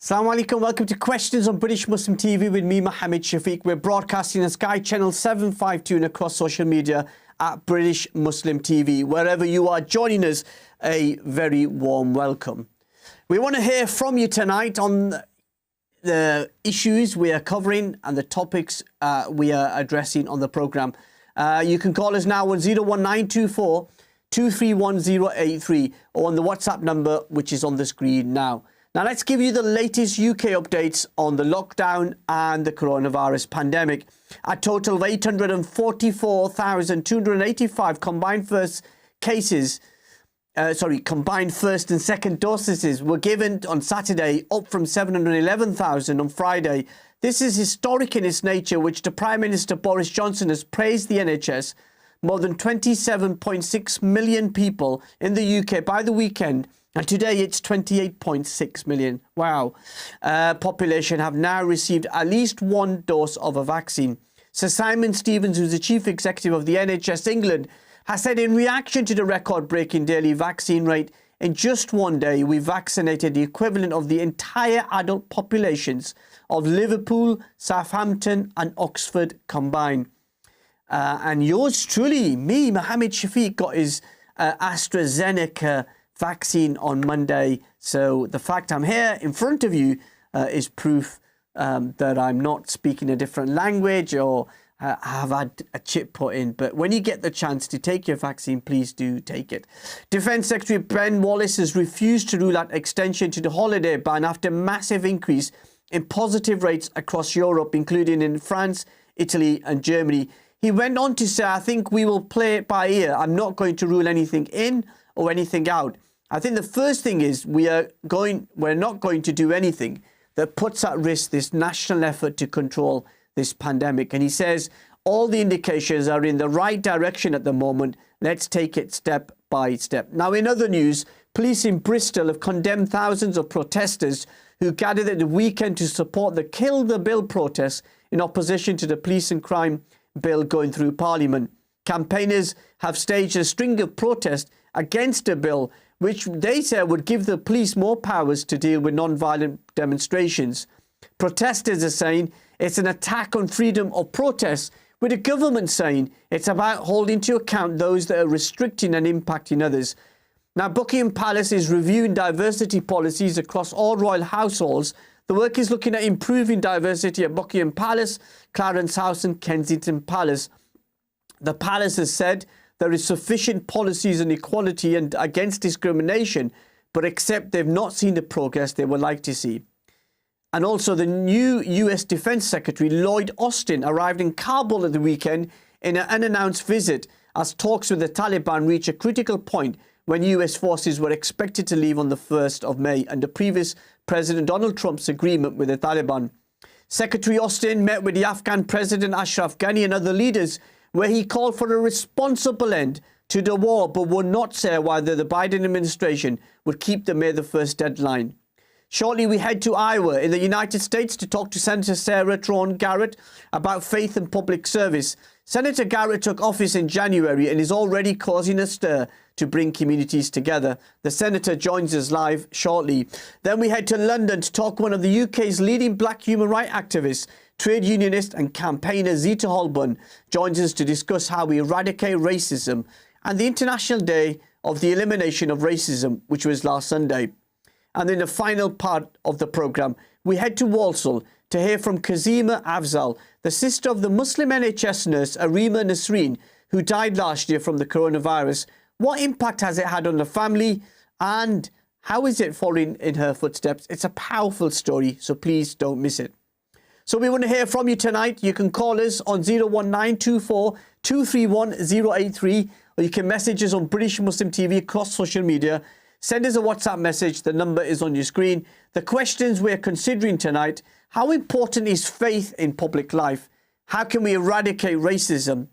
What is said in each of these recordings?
Assalamu alaikum, welcome to Questions on British Muslim TV with me, Mohammed Shafiq. We're broadcasting on Sky Channel 752 and across social media at British Muslim TV. Wherever you are joining us, a very warm welcome. We want to hear from you tonight on the issues we are covering and the topics we are addressing on the programme. You can call us now on 01924 231083 or on the WhatsApp number which is on the screen now. Now let's give you the latest UK updates on the lockdown and the coronavirus pandemic. A total of 844,285 combined first and second doses were given on Saturday, up from 711,000 on Friday. This is historic in its nature, which the Prime Minister Boris Johnson has praised the NHS. More than 27.6 million people in the UK by the weekend, and today it's 28.6 million. Wow. Population have now received at least one dose of a vaccine. Sir Simon Stevens, who's the Chief Executive of the NHS England, has said in reaction to the record-breaking daily vaccine rate, in just one day we vaccinated the equivalent of the entire adult populations of Liverpool, Southampton and Oxford combined. And yours truly, me, Mohammed Shafiq, got his AstraZeneca vaccine on Monday. So the fact I'm here in front of you is proof that I'm not speaking a different language or have had a chip put in. But when you get the chance to take your vaccine, please do take it. Defence Secretary Ben Wallace has refused to rule out extension to the holiday ban after massive increase in positive rates across Europe, including in France, Italy and Germany. He went on to say, I think we will play it by ear. I'm not going to rule anything in or anything out. I think the first thing is we're not going to do anything that puts at risk this national effort to control this pandemic. And he says all the indications are in the right direction at the moment. Let's take it step by step. Now, in other news, police in Bristol have condemned thousands of protesters who gathered at the weekend to support the Kill the Bill protests in opposition to the police and crime bill going through Parliament. Campaigners have staged a string of protests against the bill, which they say would give the police more powers to deal with non-violent demonstrations. Protesters are saying it's an attack on freedom of protest, with the government saying it's about holding to account those that are restricting and impacting others. Now, Buckingham Palace is reviewing diversity policies across all royal households. The work is looking at improving diversity at Buckingham Palace, Clarence House and Kensington Palace. The palace has said there is sufficient policies on equality and against discrimination, but except they've not seen the progress they would like to see. And also the new US Defense Secretary Lloyd Austin arrived in Kabul at the weekend in an unannounced visit as talks with the Taliban reach a critical point when US forces were expected to leave on the 1st of May under previous President Donald Trump's agreement with the Taliban. Secretary Austin met with the Afghan President Ashraf Ghani and other leaders, where he called for a responsible end to the war, but would not say whether the Biden administration would keep the May the 1st deadline. Shortly, we head to Iowa in the United States to talk to Senator Sarah Trone Garriott about faith and public service. Senator Garriott took office in January and is already causing a stir to bring communities together. The Senator joins us live shortly. Then we head to London to talk to one of the UK's leading black human rights activists. Trade unionist and campaigner Zita Holbourne joins us to discuss how we eradicate racism and the International Day of the Elimination of Racism, which was last Sunday. And in the final part of the programme, we head to Walsall to hear from Kazeema Afzal, the sister of the Muslim NHS nurse Areema Nasreen, who died last year from the coronavirus. What impact has it had on the family and how is it following in her footsteps? It's a powerful story, so please don't miss it. So we want to hear from you tonight. You can call us on 01924 231083 or you can message us on British Muslim TV across social media. Send us a WhatsApp message. The number is on your screen. The questions we're considering tonight: how important is faith in public life? How can we eradicate racism?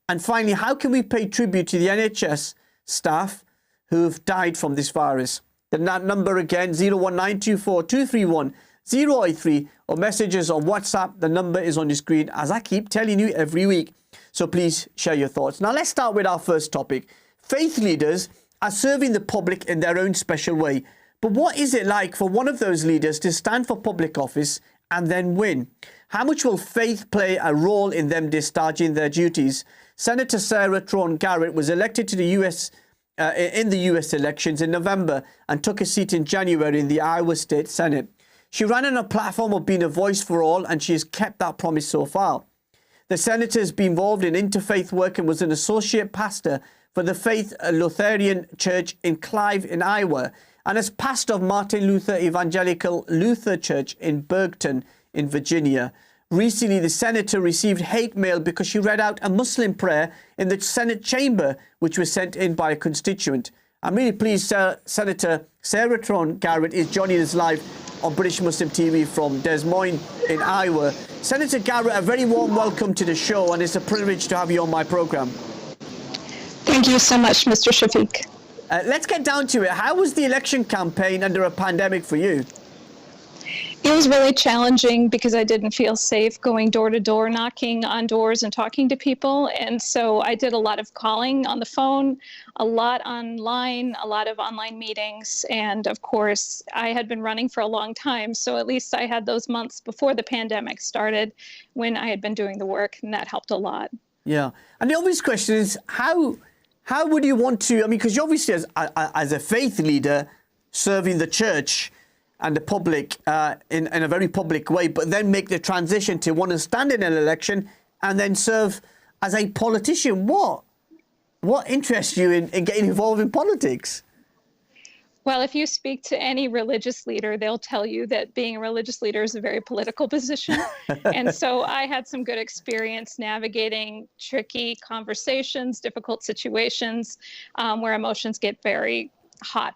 And finally, how can we pay tribute to the NHS staff who have died from this virus? That number again, 01924 231083 or messages on WhatsApp. The number is on your screen, as I keep telling you every week. So please share your thoughts. Now let's start with our first topic. Faith leaders are serving the public in their own special way, But what is it like for one of those leaders to stand for public office and then win? How much will faith play a role in them discharging their duties? Senator Sarah Trone Garriott was elected to the in the US elections in November and took a seat in January in the Iowa State Senate. She ran on a platform of being a voice for all, and she has kept that promise so far. The senator has been involved in interfaith work and was an associate pastor for the Faith Lutheran Church in Clive in Iowa, and as pastor of Martin Luther Evangelical Luther Church in Bergton in Virginia. Recently, the senator received hate mail because she read out a Muslim prayer in the Senate chamber, which was sent in by a constituent. I'm really pleased Senator Sarah Trone Garriott is joining us live on British Muslim TV from Des Moines in Iowa. Senator Garriott, a very warm welcome to the show, and it's a privilege to have you on my programme. Thank you so much, Mr. Shafiq. Let's get down to it. How was the election campaign under a pandemic for you? It was really challenging because I didn't feel safe going door to door, knocking on doors and talking to people. And so I did a lot of calling on the phone, a lot online, a lot of online meetings. And of course, I had been running for a long time. So at least I had those months before the pandemic started when I had been doing the work, and that helped a lot. Yeah. And the obvious question is, how would you want to, I mean, because you obviously as a faith leader serving the church and the public in a very public way, but then make the transition to want to stand in an election and then serve as a politician. What interests you in getting involved in politics? Well, if you speak to any religious leader, they'll tell you that being a religious leader is a very political position. And so I had some good experience navigating tricky conversations, difficult situations where emotions get very hot.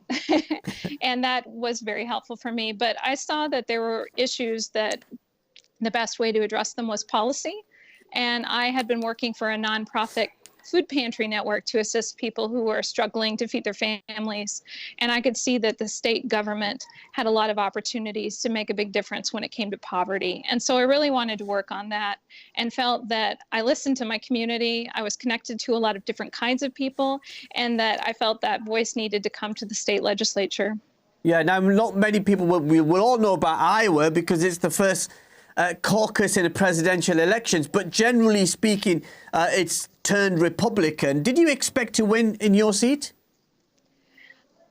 And that was very helpful for me. But I saw that there were issues that the best way to address them was policy. And I had been working for a nonprofit food pantry network to assist people who were struggling to feed their families. And I could see that the state government had a lot of opportunities to make a big difference when it came to poverty. And so I really wanted to work on that and felt that I listened to my community. I was connected to a lot of different kinds of people, and that I felt that voice needed to come to the state legislature. Yeah, now not many people will all know about Iowa because it's the first caucus in the presidential elections, but generally speaking, it's turned Republican. Did you expect to win in your seat?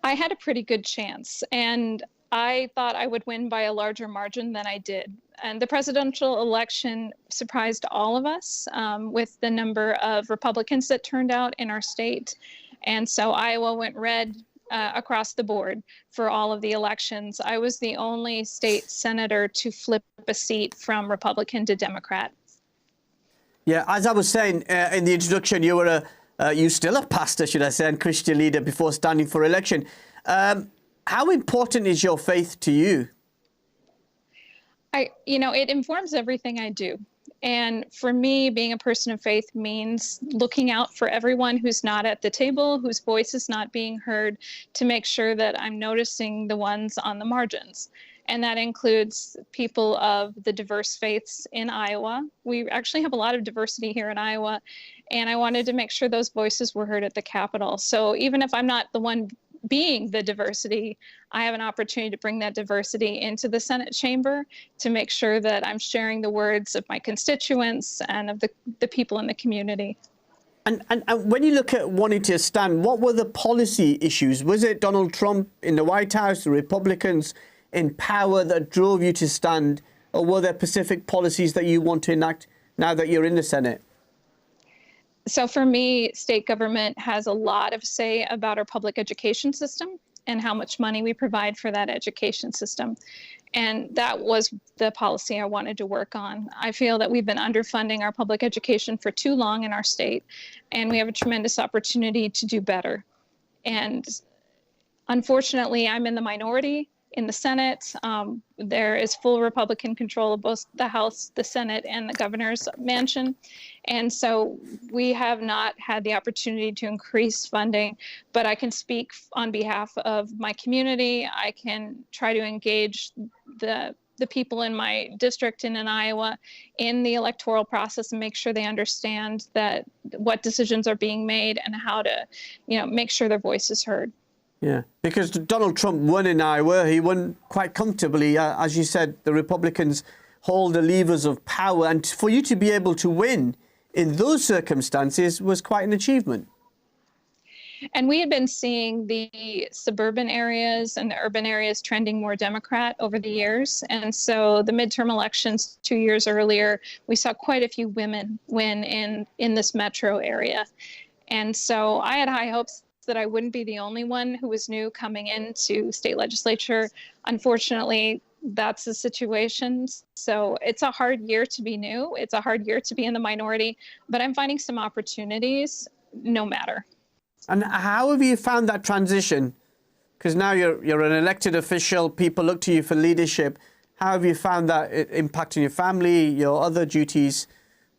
I had a pretty good chance, and I thought I would win by a larger margin than I did. And the presidential election surprised all of us with the number of Republicans that turned out in our state. And so Iowa went red across the board for all of the elections. I was the only state senator to flip a seat from Republican to Democrat. Yeah, as I was saying in the introduction, you were you still a pastor, should I say, and Christian leader before standing for election. How important is your faith to you? It informs everything I do. And for me, being a person of faith means looking out for everyone who's not at the table, whose voice is not being heard, to make sure that I'm noticing the ones on the margins. And that includes people of the diverse faiths in Iowa. We actually have a lot of diversity here in Iowa, and I wanted to make sure those voices were heard at the Capitol. So even if I'm not the one being the diversity, I have an opportunity to bring that diversity into the Senate chamber to make sure that I'm sharing the words of my constituents and of the people in the community. And when you look at wanting to stand, what were the policy issues? Was it Donald Trump in the White House, the Republicans in power that drove you to stand, or were there specific policies that you want to enact now that you're in the Senate? So for me, state government has a lot of say about our public education system and how much money we provide for that education system. And that was the policy I wanted to work on. I feel that we've been underfunding our public education for too long in our state, and we have a tremendous opportunity to do better. And unfortunately, I'm in the minority in the Senate. There is full Republican control of both the House, the Senate, and the governor's mansion. And so we have not had the opportunity to increase funding, but I can speak on behalf of my community. I can try to engage the people in my district and in Iowa in the electoral process and make sure they understand that what decisions are being made and how to, make sure their voice is heard. Yeah, because Donald Trump won in Iowa. He won quite comfortably. As you said, the Republicans hold the levers of power. And for you to be able to win in those circumstances was quite an achievement. And we had been seeing the suburban areas and the urban areas trending more Democrat over the years. And so the midterm elections 2 years earlier, we saw quite a few women win in this metro area. And so I had high hopes that I wouldn't be the only one who was new coming into state legislature. Unfortunately, that's the situation. So it's a hard year to be new. It's a hard year to be in the minority, but I'm finding some opportunities no matter. And how have you found that transition? Because now you're an elected official, people look to you for leadership. How have you found that impacting your family, your other duties?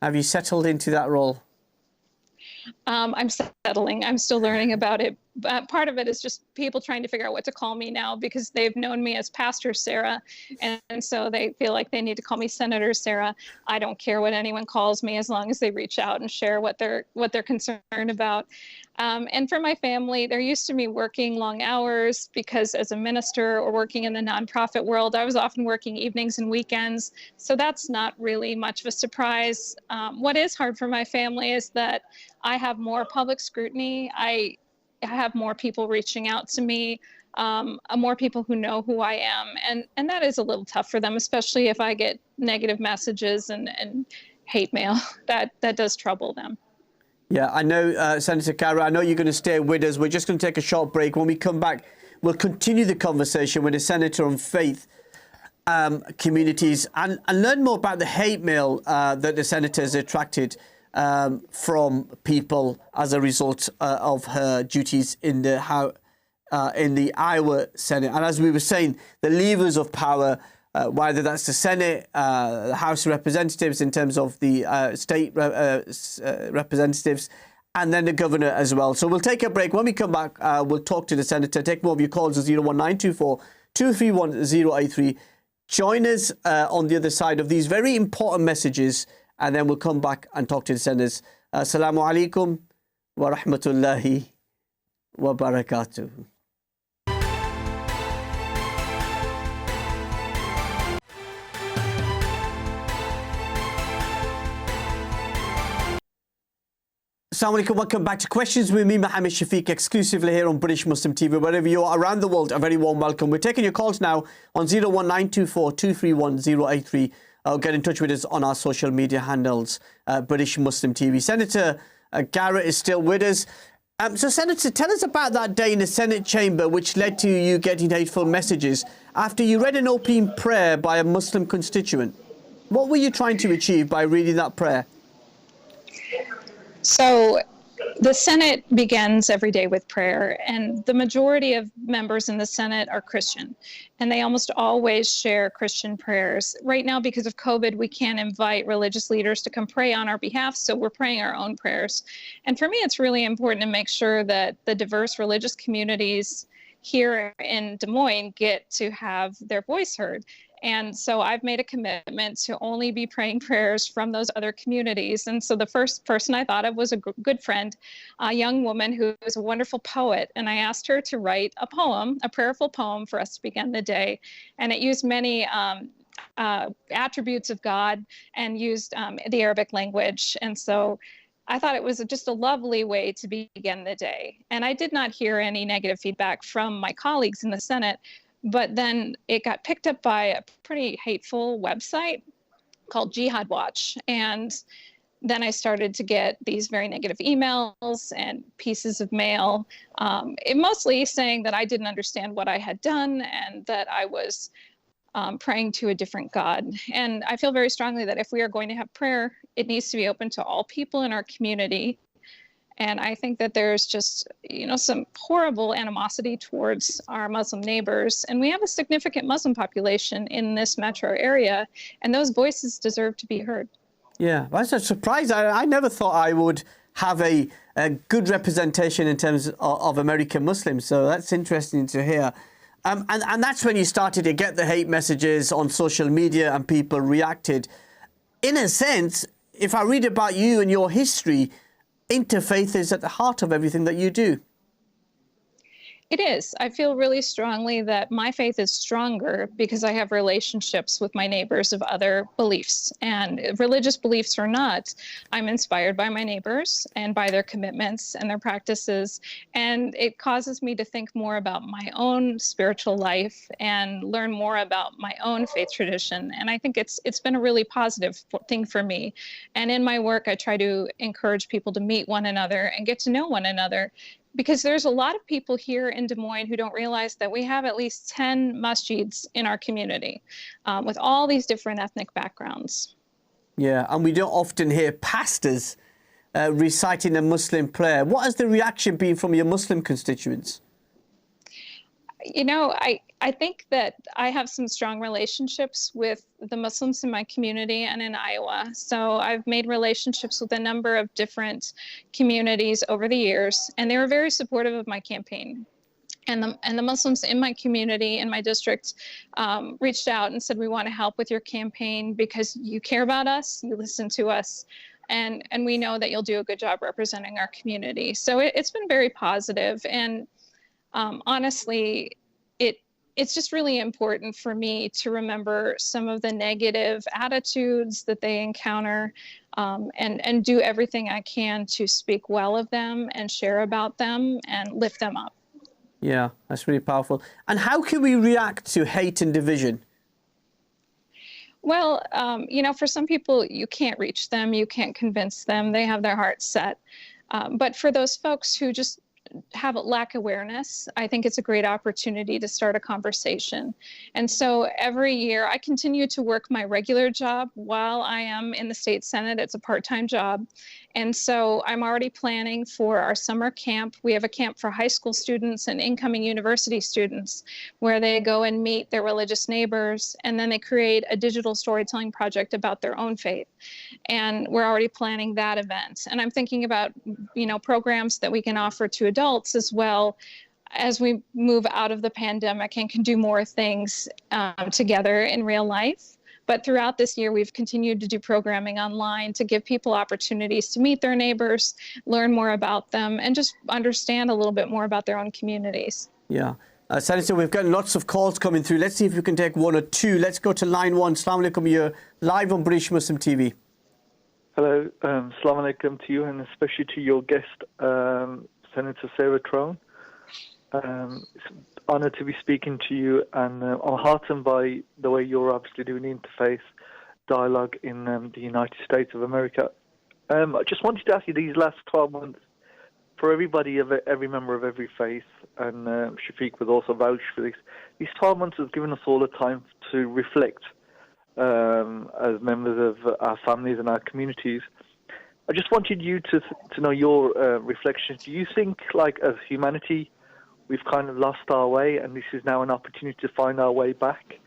Have you settled into that role? I'm settling. I'm still learning about it. But part of it is just people trying to figure out what to call me now because they've known me as Pastor Sarah. And so they feel like they need to call me Senator Sarah. I don't care what anyone calls me as long as they reach out and share what they're concerned about. And for my family, they're used to me working long hours because as a minister or working in the nonprofit world, I was often working evenings and weekends. So that's not really much of a surprise. What is hard for my family is that I have more public scrutiny. I have more people reaching out to me, more people who know who I am. And that is a little tough for them, especially if I get negative messages and hate mail. That does trouble them. Yeah, I know, Senator Cara, I know you're going to stay with us. We're just going to take a short break. When we come back, we'll continue the conversation with the Senator on faith communities and learn more about the hate mail that the Senator has attracted from people as a result of her duties in the Iowa Senate. And as we were saying, the levers of power, whether that's the Senate, the House of Representatives in terms of the state representatives, and then the governor as well. So we'll take a break. When we come back, we'll talk to the Senator, take more of your calls at 01924 231 083. Join us on the other side of these very important messages, and then we'll come back and talk to the senators. Assalamu alaikum wa rahmatullahi wa barakatuh. Assalamu alaikum, welcome back to Questions with me, Mohammed Shafiq, exclusively here on British Muslim TV. Wherever you are around the world, a very warm welcome. We're taking your calls now on 01924 231 083. Get in touch with us on our social media handles, British Muslim TV. Senator Garriott is still with us. So, Senator, tell us about that day in the Senate chamber which led to you getting hateful messages after you read an opening prayer by a Muslim constituent. What were you trying to achieve by reading that prayer? So the Senate begins every day with prayer, and the majority of members in the Senate are Christian, and they almost always share Christian prayers. Right now, because of COVID, we can't invite religious leaders to come pray on our behalf, so we're praying our own prayers. And for me, it's really important to make sure that the diverse religious communities here in Des Moines get to have their voice heard. And so I've made a commitment to only be praying prayers from those other communities. And so the first person I thought of was a good friend, a young woman who is a wonderful poet. And I asked her to write a poem, a prayerful poem for us to begin the day. And it used many attributes of God and used the Arabic language. And so I thought it was just a lovely way to begin the day. And I did not hear any negative feedback from my colleagues in the Senate. But then it got picked up by a pretty hateful website called Jihad Watch. And then I started to get these very negative emails and pieces of mail, mostly saying that I didn't understand what I had done and that I was praying to a different God. And I feel very strongly that if we are going to have prayer, it needs to be open to all people in our community. And I think that there's just, some horrible animosity towards our Muslim neighbors. And we have a significant Muslim population in this metro area, and those voices deserve to be heard. Yeah, that's a surprise. I never thought I would have a good representation in terms of American Muslims. So that's interesting to hear. And that's when you started to get the hate messages on social media and people reacted. In a sense, if I read about you and your history, interfaith is at the heart of everything that you do. It is. I feel really strongly that my faith is stronger because I have relationships with my neighbors of other beliefs. And religious beliefs or not, I'm inspired by my neighbors and by their commitments and their practices. And it causes me to think more about my own spiritual life and learn more about my own faith tradition. And I think it's been a really positive thing for me. And in my work, I try to encourage people to meet one another and get to know one another, because there's a lot of people here in Des Moines who don't realize that we have at least 10 masjids in our community with all these different ethnic backgrounds. Yeah, and we don't often hear pastors reciting a Muslim prayer. What has the reaction been from your Muslim constituents? You know, I think that I have some strong relationships with the Muslims in my community and in Iowa. So I've made relationships with a number of different communities over the years, and they were very supportive of my campaign. And the Muslims in my community, in my district, reached out and said, we want to help with your campaign because you care about us, you listen to us, and we know that you'll do a good job representing our community. So it's been very positive. And honestly, it's just really important for me to remember some of the negative attitudes that they encounter, and do everything I can to speak well of them and share about them and lift them up. Yeah, that's really powerful. And how can we react to hate and division? Well, you know, for some people, you can't reach them, you can't convince them, they have their hearts set. But for those folks who just have a lack awareness, I think it's a great opportunity to start a conversation. And so every year I continue to work my regular job while I am in the state Senate. It's a part-time job. And so I'm already planning for our summer camp. We have a camp for high school students and incoming university students where they go and meet their religious neighbors, and then they create a digital storytelling project about their own faith. And we're already planning that event. And I'm thinking about, you know, programs that we can offer to adults as well as we move out of the pandemic and can do more things together in real life. But throughout this year, we've continued to do programming online to give people opportunities to meet their neighbors, learn more about them, and just understand a little bit more about their own communities. Yeah. Senator, we've got lots of calls coming through. Let's see if we can take one or two. Let's go to line one. Assalamu alaikum. You're live on British Muslim TV. Hello. Assalamu alaikum to you, and especially to your guest, Senator Sarah Trone. It's an honour to be speaking to you, and I'm heartened by the way you're obviously doing interfaith dialogue in the United States of America. I just wanted to ask you, these last 12 months, for everybody, every member of every faith, and Shafiq would also vouch for this, these 12 months have given us all the time to reflect as members of our families and our communities. I just wanted you to know your reflections. Do you think, like, as humanity, we've kind of lost our way, and this is now an opportunity to find our way back,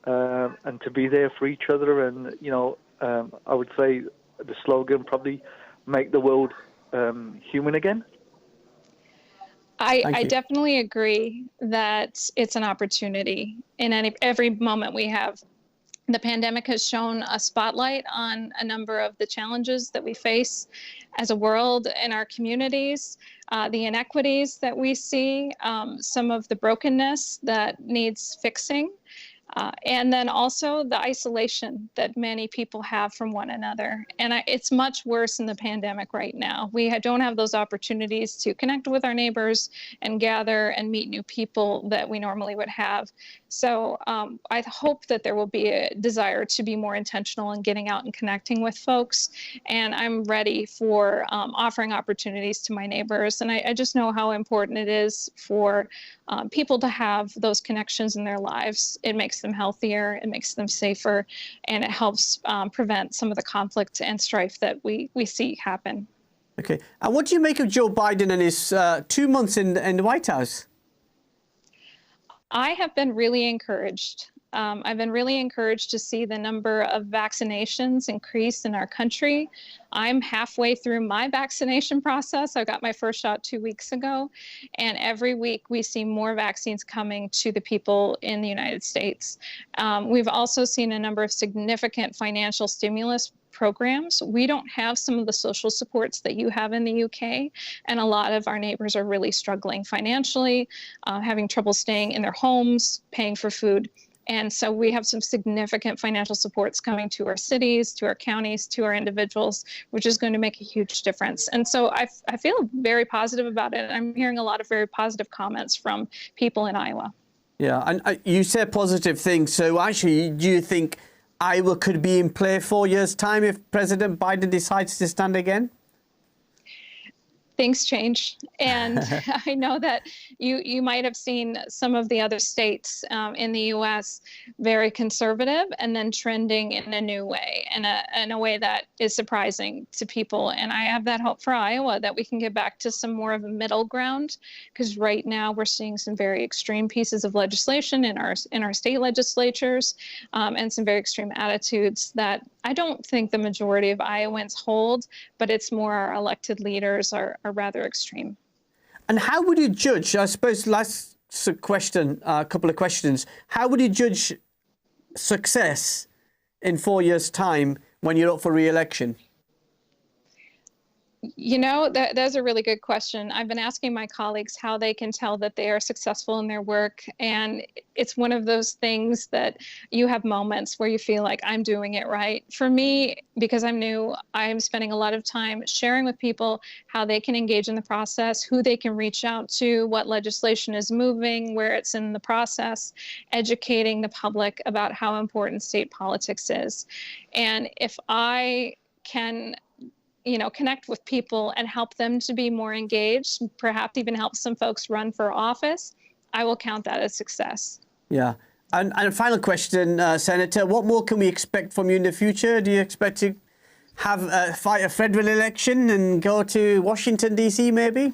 and to be there for each other? And, you know, I would say the slogan probably, make the world human again. I definitely agree that it's an opportunity in every moment we have. The pandemic has shown a spotlight on a number of the challenges that we face as a world in our communities, the inequities that we see, some of the brokenness that needs fixing, and then also the isolation that many people have from one another. And it's much worse in the pandemic right now. We don't have those opportunities to connect with our neighbors and gather and meet new people that we normally would have. So I hope that there will be a desire to be more intentional in getting out and connecting with folks. And I'm ready for offering opportunities to my neighbors. And I just know how important it is for people to have those connections in their lives. It makes them healthier, it makes them safer, and it helps prevent some of the conflict and strife that we see happen. Okay. And what do you make of Joe Biden and his 2 months in the White House? I have been really encouraged I've been really encouraged to see the number of vaccinations increase in our country. I'm halfway through my vaccination process. I got my first shot 2 weeks ago, and every week we see more vaccines coming to the people in the United States. We've also seen a number of significant financial stimulus programs. We don't have some of the social supports that you have in the UK, and a lot of our neighbors are really struggling financially, having trouble staying in their homes, paying for food. And so we have some significant financial supports coming to our cities, to our counties, to our individuals, which is going to make a huge difference. And so I feel very positive about it. I'm hearing a lot of very positive comments from people in Iowa. Yeah, and you said positive things. So actually, do you think Iowa could be in play 4 years' time if President Biden decides to stand again? Things change. And I know that you might have seen some of the other states in the US very conservative and then trending in a new way, in a way that is surprising to people. And I have that hope for Iowa that we can get back to some more of a middle ground, because right now we're seeing some very extreme pieces of legislation in our state legislatures, and some very extreme attitudes that I don't think the majority of Iowans hold, but it's more our elected leaders are rather extreme. And how would you judge, I suppose, last question, a couple of questions, how would you judge success in 4 years' time when you're up for re-election? You know, that's a really good question. I've been asking my colleagues how they can tell that they are successful in their work. And it's one of those things that you have moments where you feel like I'm doing it right. For me, because I'm new, I'm spending a lot of time sharing with people how they can engage in the process, who they can reach out to, what legislation is moving, where it's in the process, educating the public about how important state politics is. And if I can connect with people and help them to be more engaged, perhaps even help some folks run for office, I will count that as success. Yeah. And a final question, Senator, what more can we expect from you in the future? Do you expect to fight a federal election and go to Washington, D.C. maybe?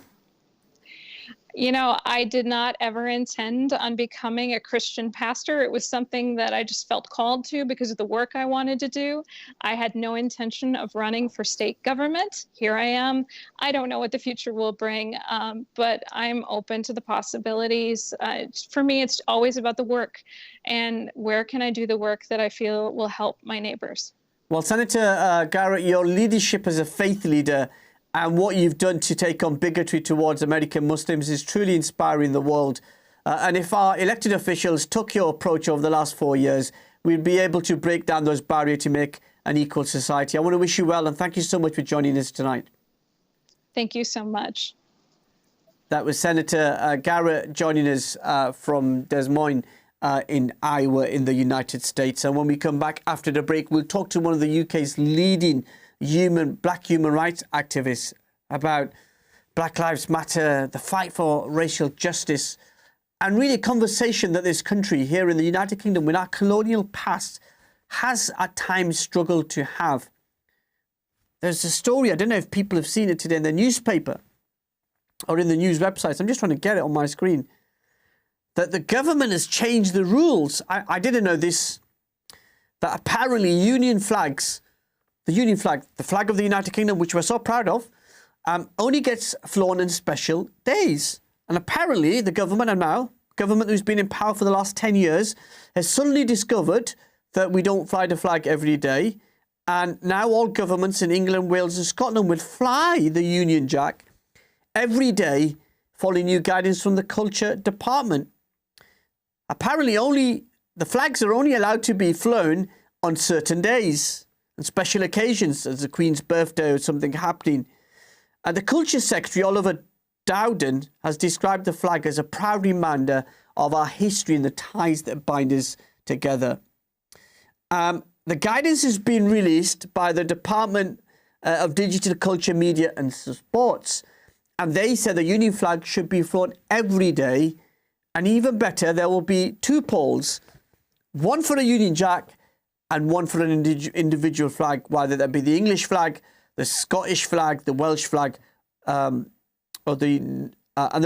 You know, I did not ever intend on becoming a Christian pastor. It was something that I just felt called to because of the work I wanted to do. I had no intention of running for state government. Here I am. I don't know what the future will bring, but I'm open to the possibilities. For me, it's always about the work and where can I do the work that I feel will help my neighbors. Well, Senator Garriott, your leadership as a faith leader and what you've done to take on bigotry towards American Muslims is truly inspiring the world. And if our elected officials took your approach over the last 4 years, we'd be able to break down those barriers to make an equal society. I want to wish you well and thank you so much for joining us tonight. Thank you so much. That was Senator Garriott joining us from Des Moines in Iowa in the United States. And when we come back after the break, we'll talk to one of the UK's leading black human rights activists about Black Lives Matter, the fight for racial justice, and really a conversation that this country here in the United Kingdom with our colonial past has at times struggled to have. There's a story, I don't know if people have seen it today in the newspaper or in the news websites, I'm just trying to get it on my screen, that the government has changed the rules. I didn't know this, that apparently Union flags, the Union flag, the flag of the United Kingdom, which we're so proud of, only gets flown on special days. And apparently the government who's been in power for the last 10 years, has suddenly discovered that we don't fly the flag every day. And now all governments in England, Wales and Scotland will fly the Union Jack every day, following new guidance from the Culture Department. Apparently the flags are only allowed to be flown on certain days and special occasions, as the Queen's birthday or something happening. And the Culture Secretary, Oliver Dowden, has described the flag as a proud reminder of our history and the ties that bind us together. The guidance has been released by the Department of Digital Culture, Media and Sports. And they said the Union flag should be flown every day. And even better, there will be 2 poles, one for a Union Jack and one for an individual flag, whether that be the English flag, the Scottish flag, the Welsh flag, and the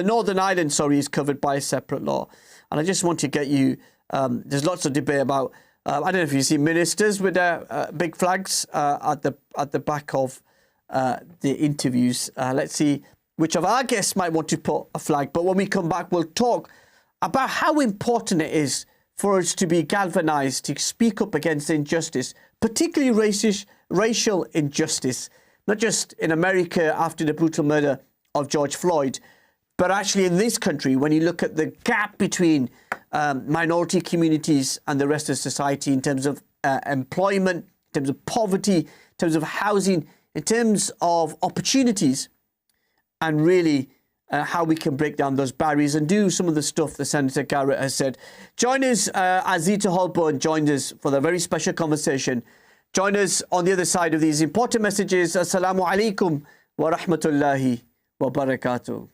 Northern Ireland, is covered by a separate law. And I just want to get you There's lots of debate about, I don't know if you see ministers with their big flags at the back of the interviews. Let's see which of our guests might want to put a flag. But when we come back, we'll talk about how important it is for us to be galvanized, to speak up against injustice, particularly racial injustice, not just in America after the brutal murder of George Floyd, but actually in this country, when you look at the gap between minority communities and the rest of society in terms of employment, in terms of poverty, in terms of housing, in terms of opportunities, and really how we can break down those barriers and do some of the stuff that Senator Garriott has said. Join us as Zita Holbourne joined us for the very special conversation. Join us on the other side of these important messages. Assalamu alaikum wa rahmatullahi wa barakatuh.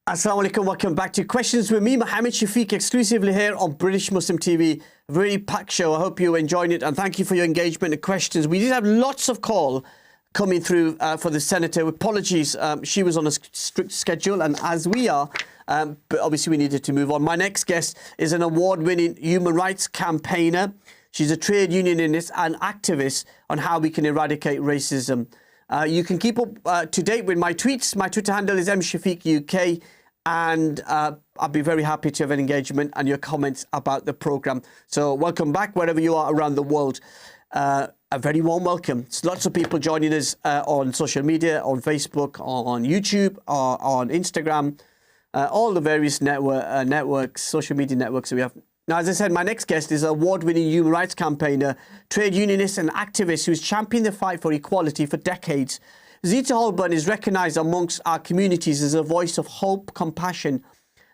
Assalamu alaikum, welcome back to Questions with me, Mohammed Shafiq, exclusively here on British Muslim TV. A very packed show. I hope you're enjoying it and thank you for your engagement and questions. We did have lots of call coming through for the Senator. Apologies, she was on a strict schedule and as we are, but obviously we needed to move on. My next guest is an award-winning human rights campaigner. She's a trade unionist and activist on how we can eradicate racism. You can keep up to date with my tweets. My Twitter handle is mshafiquk. And I'll be very happy to have an engagement and your comments about the programme. So welcome back wherever you are around the world. A very warm welcome. There's lots of people joining us on social media, on Facebook, on YouTube, on Instagram, all the various networks, social media networks that we have. Now, as I said, my next guest is an award-winning human rights campaigner, trade unionist and activist who's championed the fight for equality for decades. Zita Holbourne is recognised amongst our communities as a voice of hope, compassion,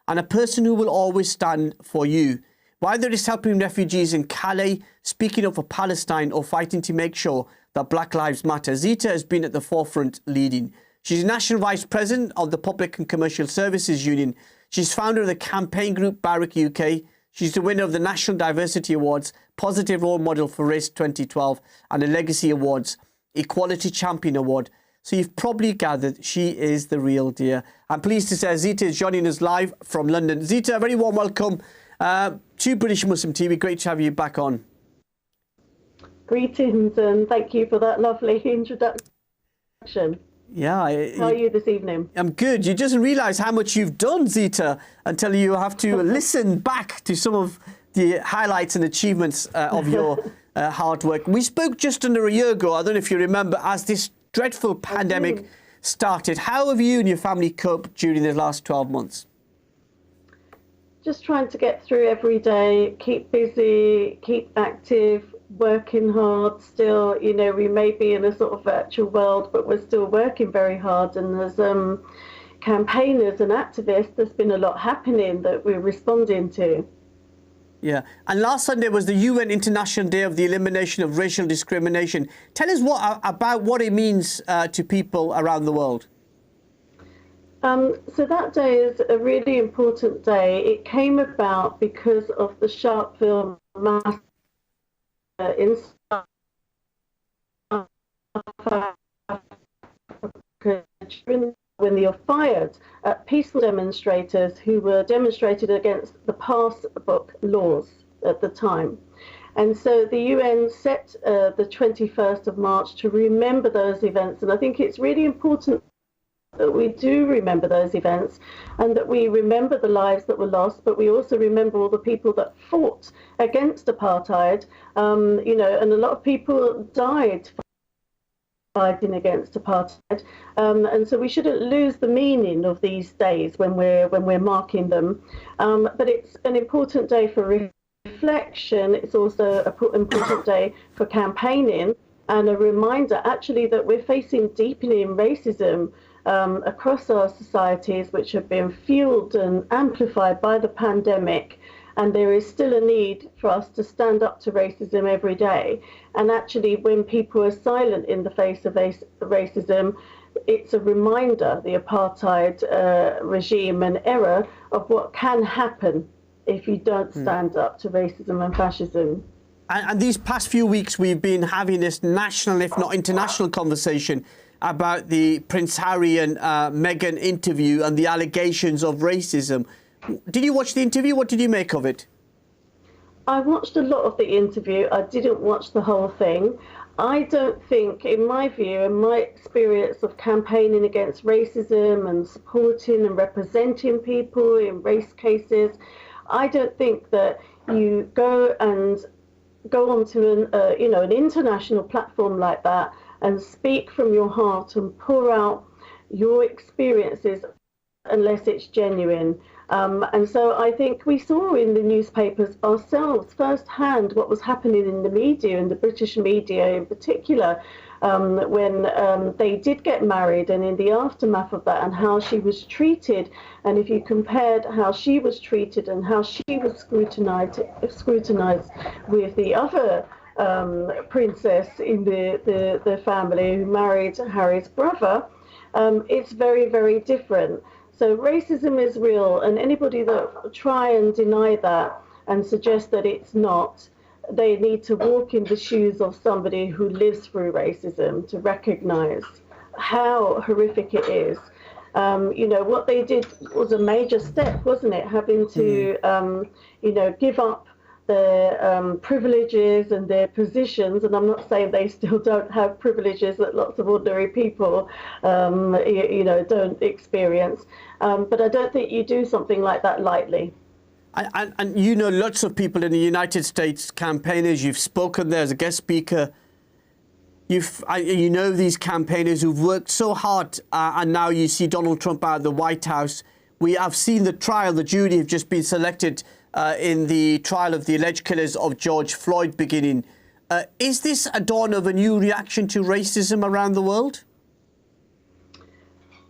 and a person who will always stand for you. Whether it's helping refugees in Calais, speaking up for Palestine, or fighting to make sure that Black Lives Matter, Zita has been at the forefront leading. She's National Vice President of the Public and Commercial Services Union. She's founder of the campaign group BARAC UK. She's the winner of the National Diversity Awards, Positive Role Model for Race 2012, and the Legacy Awards, Equality Champion Award. So you've probably gathered she is the real deal. I'm pleased to say Zita is joining us live from London. Zita, a very warm welcome to British Muslim TV. Great to have you back on. Greetings and thank you for that lovely introduction. Yeah. How are you this evening? I'm good. You just realise how much you've done, Zita, until you have to listen back to some of the highlights and achievements of your hard work. We spoke just under a year ago, I don't know if you remember, as this dreadful pandemic started. How have you and your family coped during the last 12 months? Just trying to get through every day, keep busy, keep active, working hard still. You know, we may be in a sort of virtual world, but we're still working very hard. And as campaigners and activists, there's been a lot happening that we're responding to. Yeah, and last Sunday was the UN International Day of the Elimination of Racial Discrimination. Tell us about what it means to people around the world. So that day is a really important day. It came about because of the Sharpeville massacre in South Africa, when they were fired at peaceful demonstrators who were demonstrated against the passbook laws at the time. And so the UN set the 21st of March to remember those events. And I think it's really important that we do remember those events and that we remember the lives that were lost, but we also remember all the people that fought against apartheid, you know, and a lot of people died fighting against apartheid, and so we shouldn't lose the meaning of these days when we're marking them. But it's an important day for reflection. It's also an important day for campaigning and a reminder, actually, that we're facing deepening racism across our societies, which have been fueled and amplified by the pandemic. And there is still a need for us to stand up to racism every day. And actually, when people are silent in the face of racism, it's a reminder, the apartheid regime and era, of what can happen if you don't stand up to racism and fascism. And these past few weeks, we've been having this national, if not international, conversation about the Prince Harry and Meghan interview and the allegations of racism. Did you watch the interview? What did you make of it? I watched a lot of the interview. I didn't watch the whole thing. I don't think, in my view, in my experience of campaigning against racism and supporting and representing people in race cases, I don't think that you go onto an international platform like that and speak from your heart and pour out your experiences unless it's genuine. And so I think we saw in the newspapers ourselves firsthand what was happening in the media, in the British media in particular, when they did get married and in the aftermath of that, and how she was treated. And if you compared how she was treated and how she was scrutinized with the other princess in the family who married Harry's brother, it's very, very different. So racism is real, and anybody that try and deny that and suggest that it's not, they need to walk in the shoes of somebody who lives through racism to recognize how horrific it is. What they did was a major step, wasn't it? Having to, give up their privileges and their positions, and I'm not saying they still don't have privileges that lots of ordinary people, don't experience. But I don't think you do something like that lightly. And you know lots of people in the United States, campaigners. You've spoken there as a guest speaker. You know these campaigners who've worked so hard, and now you see Donald Trump out of the White House. We have seen the trial. The jury have just been selected in the trial of the alleged killers of George Floyd beginning. Is this a dawn of a new reaction to racism around the world?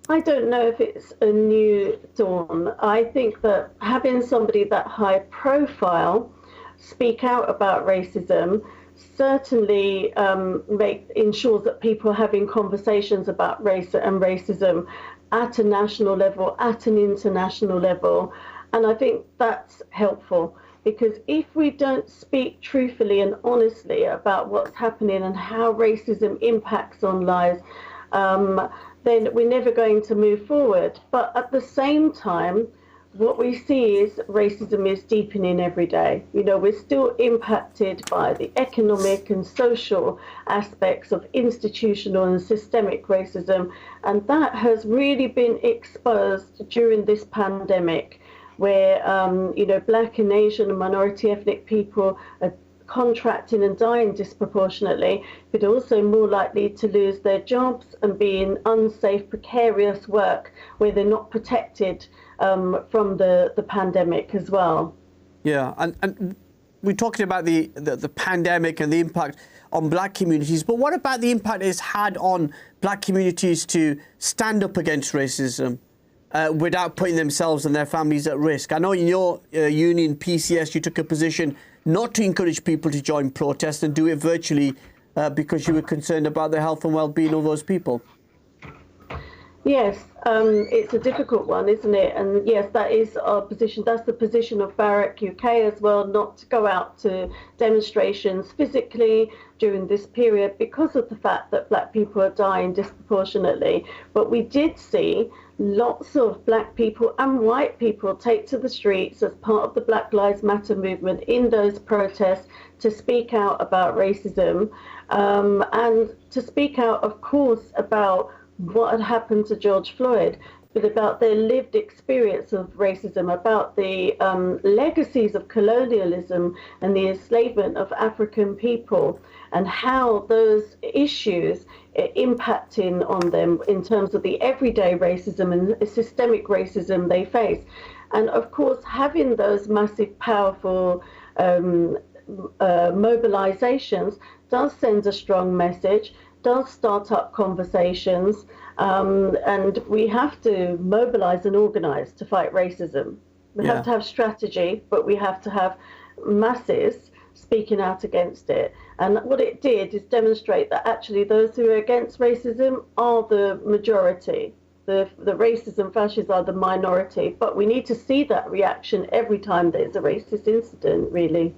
I don't know if it's a new dawn. I think that having somebody that high profile speak out about racism certainly ensures that people are having conversations about race and racism at a national level, at an international level. And I think that's helpful, because if we don't speak truthfully and honestly about what's happening and how racism impacts on lives, then we're never going to move forward. But at the same time, what we see is racism is deepening every day. We're still impacted by the economic and social aspects of institutional and systemic racism. And that has really been exposed during this pandemic, where, Black and Asian and minority ethnic people are contracting and dying disproportionately, but also more likely to lose their jobs and be in unsafe, precarious work where they're not protected from the pandemic as well. Yeah, and we're talking about the pandemic and the impact on Black communities, but what about the impact it's had on Black communities to stand up against racism without putting themselves and their families at risk? I know in your union, PCS, you took a position not to encourage people to join protests and do it virtually because you were concerned about the health and well-being of those people. Yes, it's a difficult one, isn't it? And yes, that is our position. That's the position of BARAC UK as well, not to go out to demonstrations physically during this period because of the fact that Black people are dying disproportionately. But we did see lots of Black people and white people take to the streets as part of the Black Lives Matter movement in those protests to speak out about racism and to speak out, of course, about what had happened to George Floyd, but about their lived experience of racism, about the legacies of colonialism and the enslavement of African people, and how those issues are impacting on them in terms of the everyday racism and systemic racism they face. And of course, having those massive, powerful mobilizations does send a strong message, does start up conversations, and we have to mobilize and organize to fight racism. We have to have strategy, but we have to have masses speaking out against it. And what it did is demonstrate that actually those who are against racism are the majority. The racists and fascists are the minority, but we need to see that reaction every time there's a racist incident, really.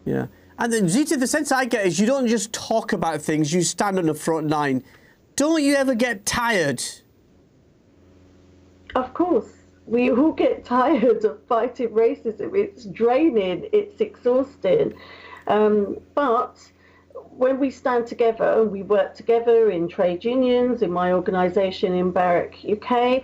Yeah. And then, Zita, the sense I get is you don't just talk about things, you stand on the front line. Don't you ever get tired? Of course. We all get tired of fighting racism. It's draining, it's exhausting. But when we stand together and we work together in trade unions, in my organisation in BARAC UK,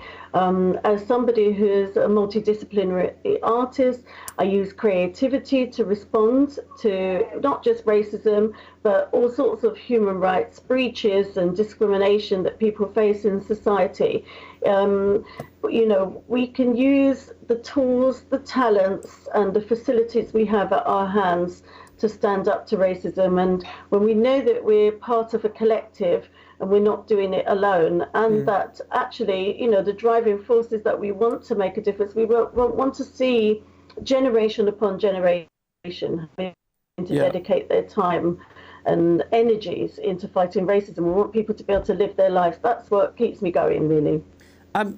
as somebody who's a multidisciplinary artist, I use creativity to respond to not just racism, but all sorts of human rights breaches and discrimination that people face in society. You know, we can use the tools, the talents, and the facilities we have at our hands to stand up to racism. And when we know that we're part of a collective and we're not doing it alone, and that actually, you know, the driving force is that we want to make a difference. We want to see generation upon generation having to dedicate their time and energies into fighting racism. We want people to be able to live their lives. That's what keeps me going, really.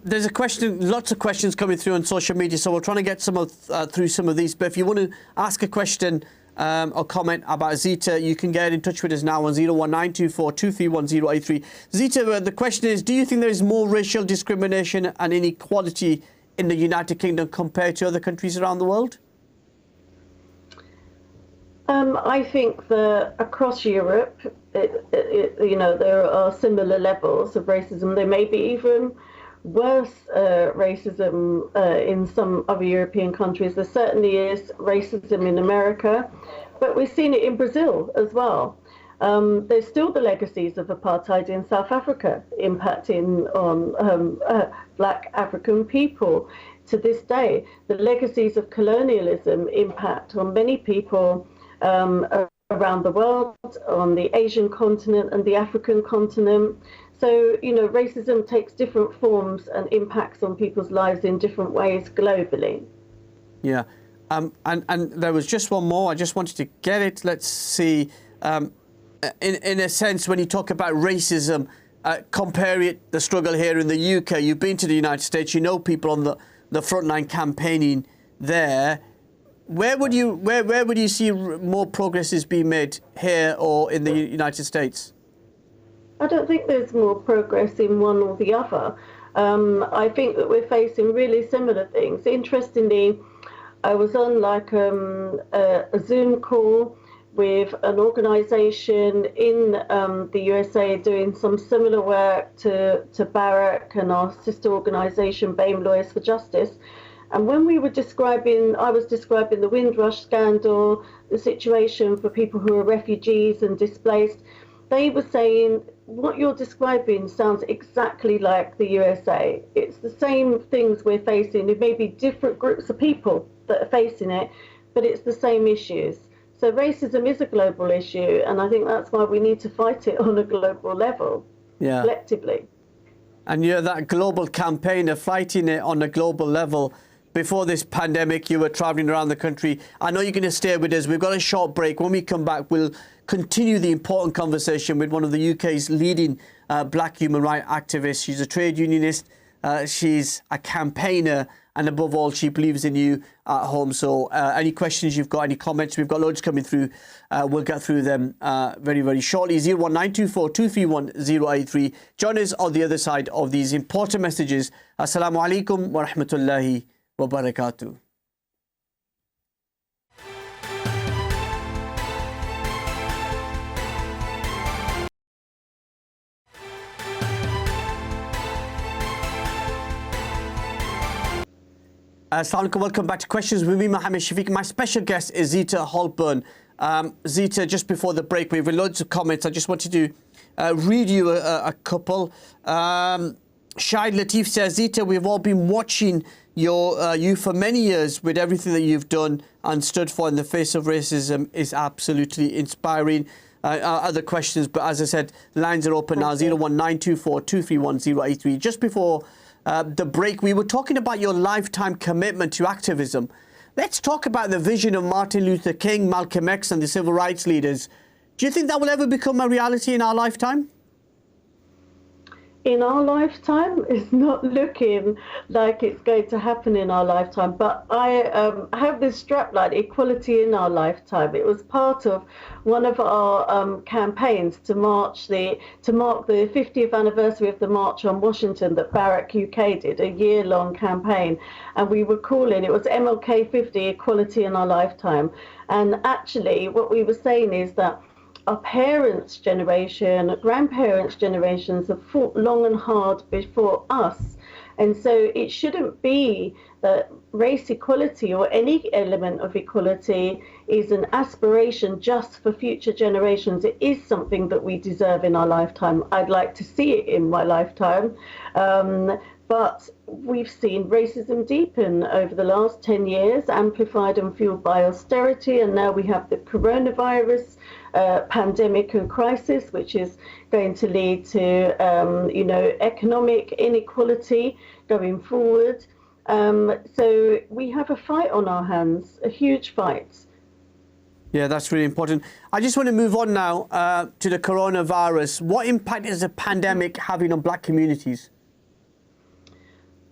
There's a question, lots of questions coming through on social media, so we're trying to get some of through some of these. But if you want to ask a question or comment about Zita, you can get in touch with us now on 01924 231 083. Zita, the question is, do you think there is more racial discrimination and inequality in the United Kingdom compared to other countries around the world? I think that across Europe, you know, there are similar levels of racism. There may be even worse racism in some other European countries. There certainly is racism in America, but we've seen it in Brazil as well. There's still the legacies of apartheid in South Africa impacting on Black African people to this day. The legacies of colonialism impact on many people around the world, on the Asian continent and the African continent. So, you know, racism takes different forms and impacts on people's lives in different ways globally. Yeah. And there was just one more. I just wanted to get it. Let's see. In a sense, when you talk about racism, compare it, the struggle here in the UK. You've been to the United States. You know people on the front line campaigning there. Where would you see more progress is being made, here or in the United States? I don't think there's more progress in one or the other. I think that we're facing really similar things. Interestingly, I was on like a Zoom call with an organisation in the USA doing some similar work to BARAC and our sister organisation, BAME Lawyers for Justice. And when we were I was describing the Windrush scandal, the situation for people who are refugees and displaced, they were saying, what you're describing sounds exactly like the USA. It's the same things we're facing. It may be different groups of people that are facing it, but it's the same issues. So racism is a global issue, and I think that's why we need to fight it on a global level, collectively. And you're that global campaigner fighting it on a global level. Before this pandemic, you were travelling around the country. I know you're going to stay with us. We've got a short break. When we come back, we'll continue the important conversation with one of the UK's leading black human rights activists. She's a trade unionist. She's a campaigner. And above all, she believes in you at home. So any questions you've got, any comments, we've got loads coming through. We'll get through them very, very shortly. 01924 231 083. Join us on the other side of these important messages. Assalamu alaikum wa rahmatullahi wa barakatuh. Assalamu alaikum, welcome back to Questions with me, Mohammed Shafiq. My special guest is Zita Holbourne. Zita, just before the break, we have loads of comments. I just wanted to read you a couple. Shahid Latif says, Zita, we've all been watching you for many years with everything that you've done and stood for in the face of racism is absolutely inspiring. Other questions, but as I said, lines are open now, 01924 231 083. Just before the break, we were talking about your lifetime commitment to activism. Let's talk about the vision of Martin Luther King, Malcolm X and the civil rights leaders. Do you think that will ever become a reality in our lifetime? in our lifetime. It's not looking like it's going to happen in our lifetime. But I have this strapline, equality in our lifetime. It was part of one of our campaigns to mark the 50th anniversary of the March on Washington that BARAC UK did, a year-long campaign. And we were calling, it was MLK 50, equality in our lifetime. And actually what we were saying is that our parents' generation, grandparents' generations have fought long and hard before us. And so it shouldn't be that race equality or any element of equality is an aspiration just for future generations. It is something that we deserve in our lifetime. I'd like to see it in my lifetime. But we've seen racism deepen over the last 10 years, amplified and fueled by austerity. And now we have the coronavirus pandemic and crisis, which is going to lead to, economic inequality going forward. So we have a fight on our hands, a huge fight. Yeah, that's really important. I just want to move on now to the coronavirus. What impact is the pandemic having on black communities?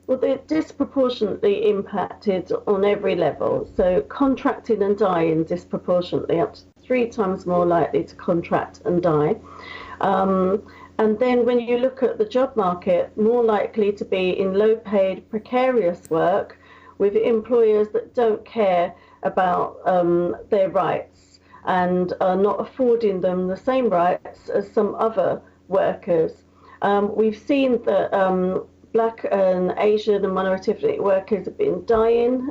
Well, they're disproportionately impacted on every level. So contracting and dying disproportionately, up to 3 times more likely to contract and die. And then when you look at the job market, more likely to be in low-paid, precarious work with employers that don't care about their rights and are not affording them the same rights as some other workers. We've seen that Black and Asian and minority ethnic workers have been dying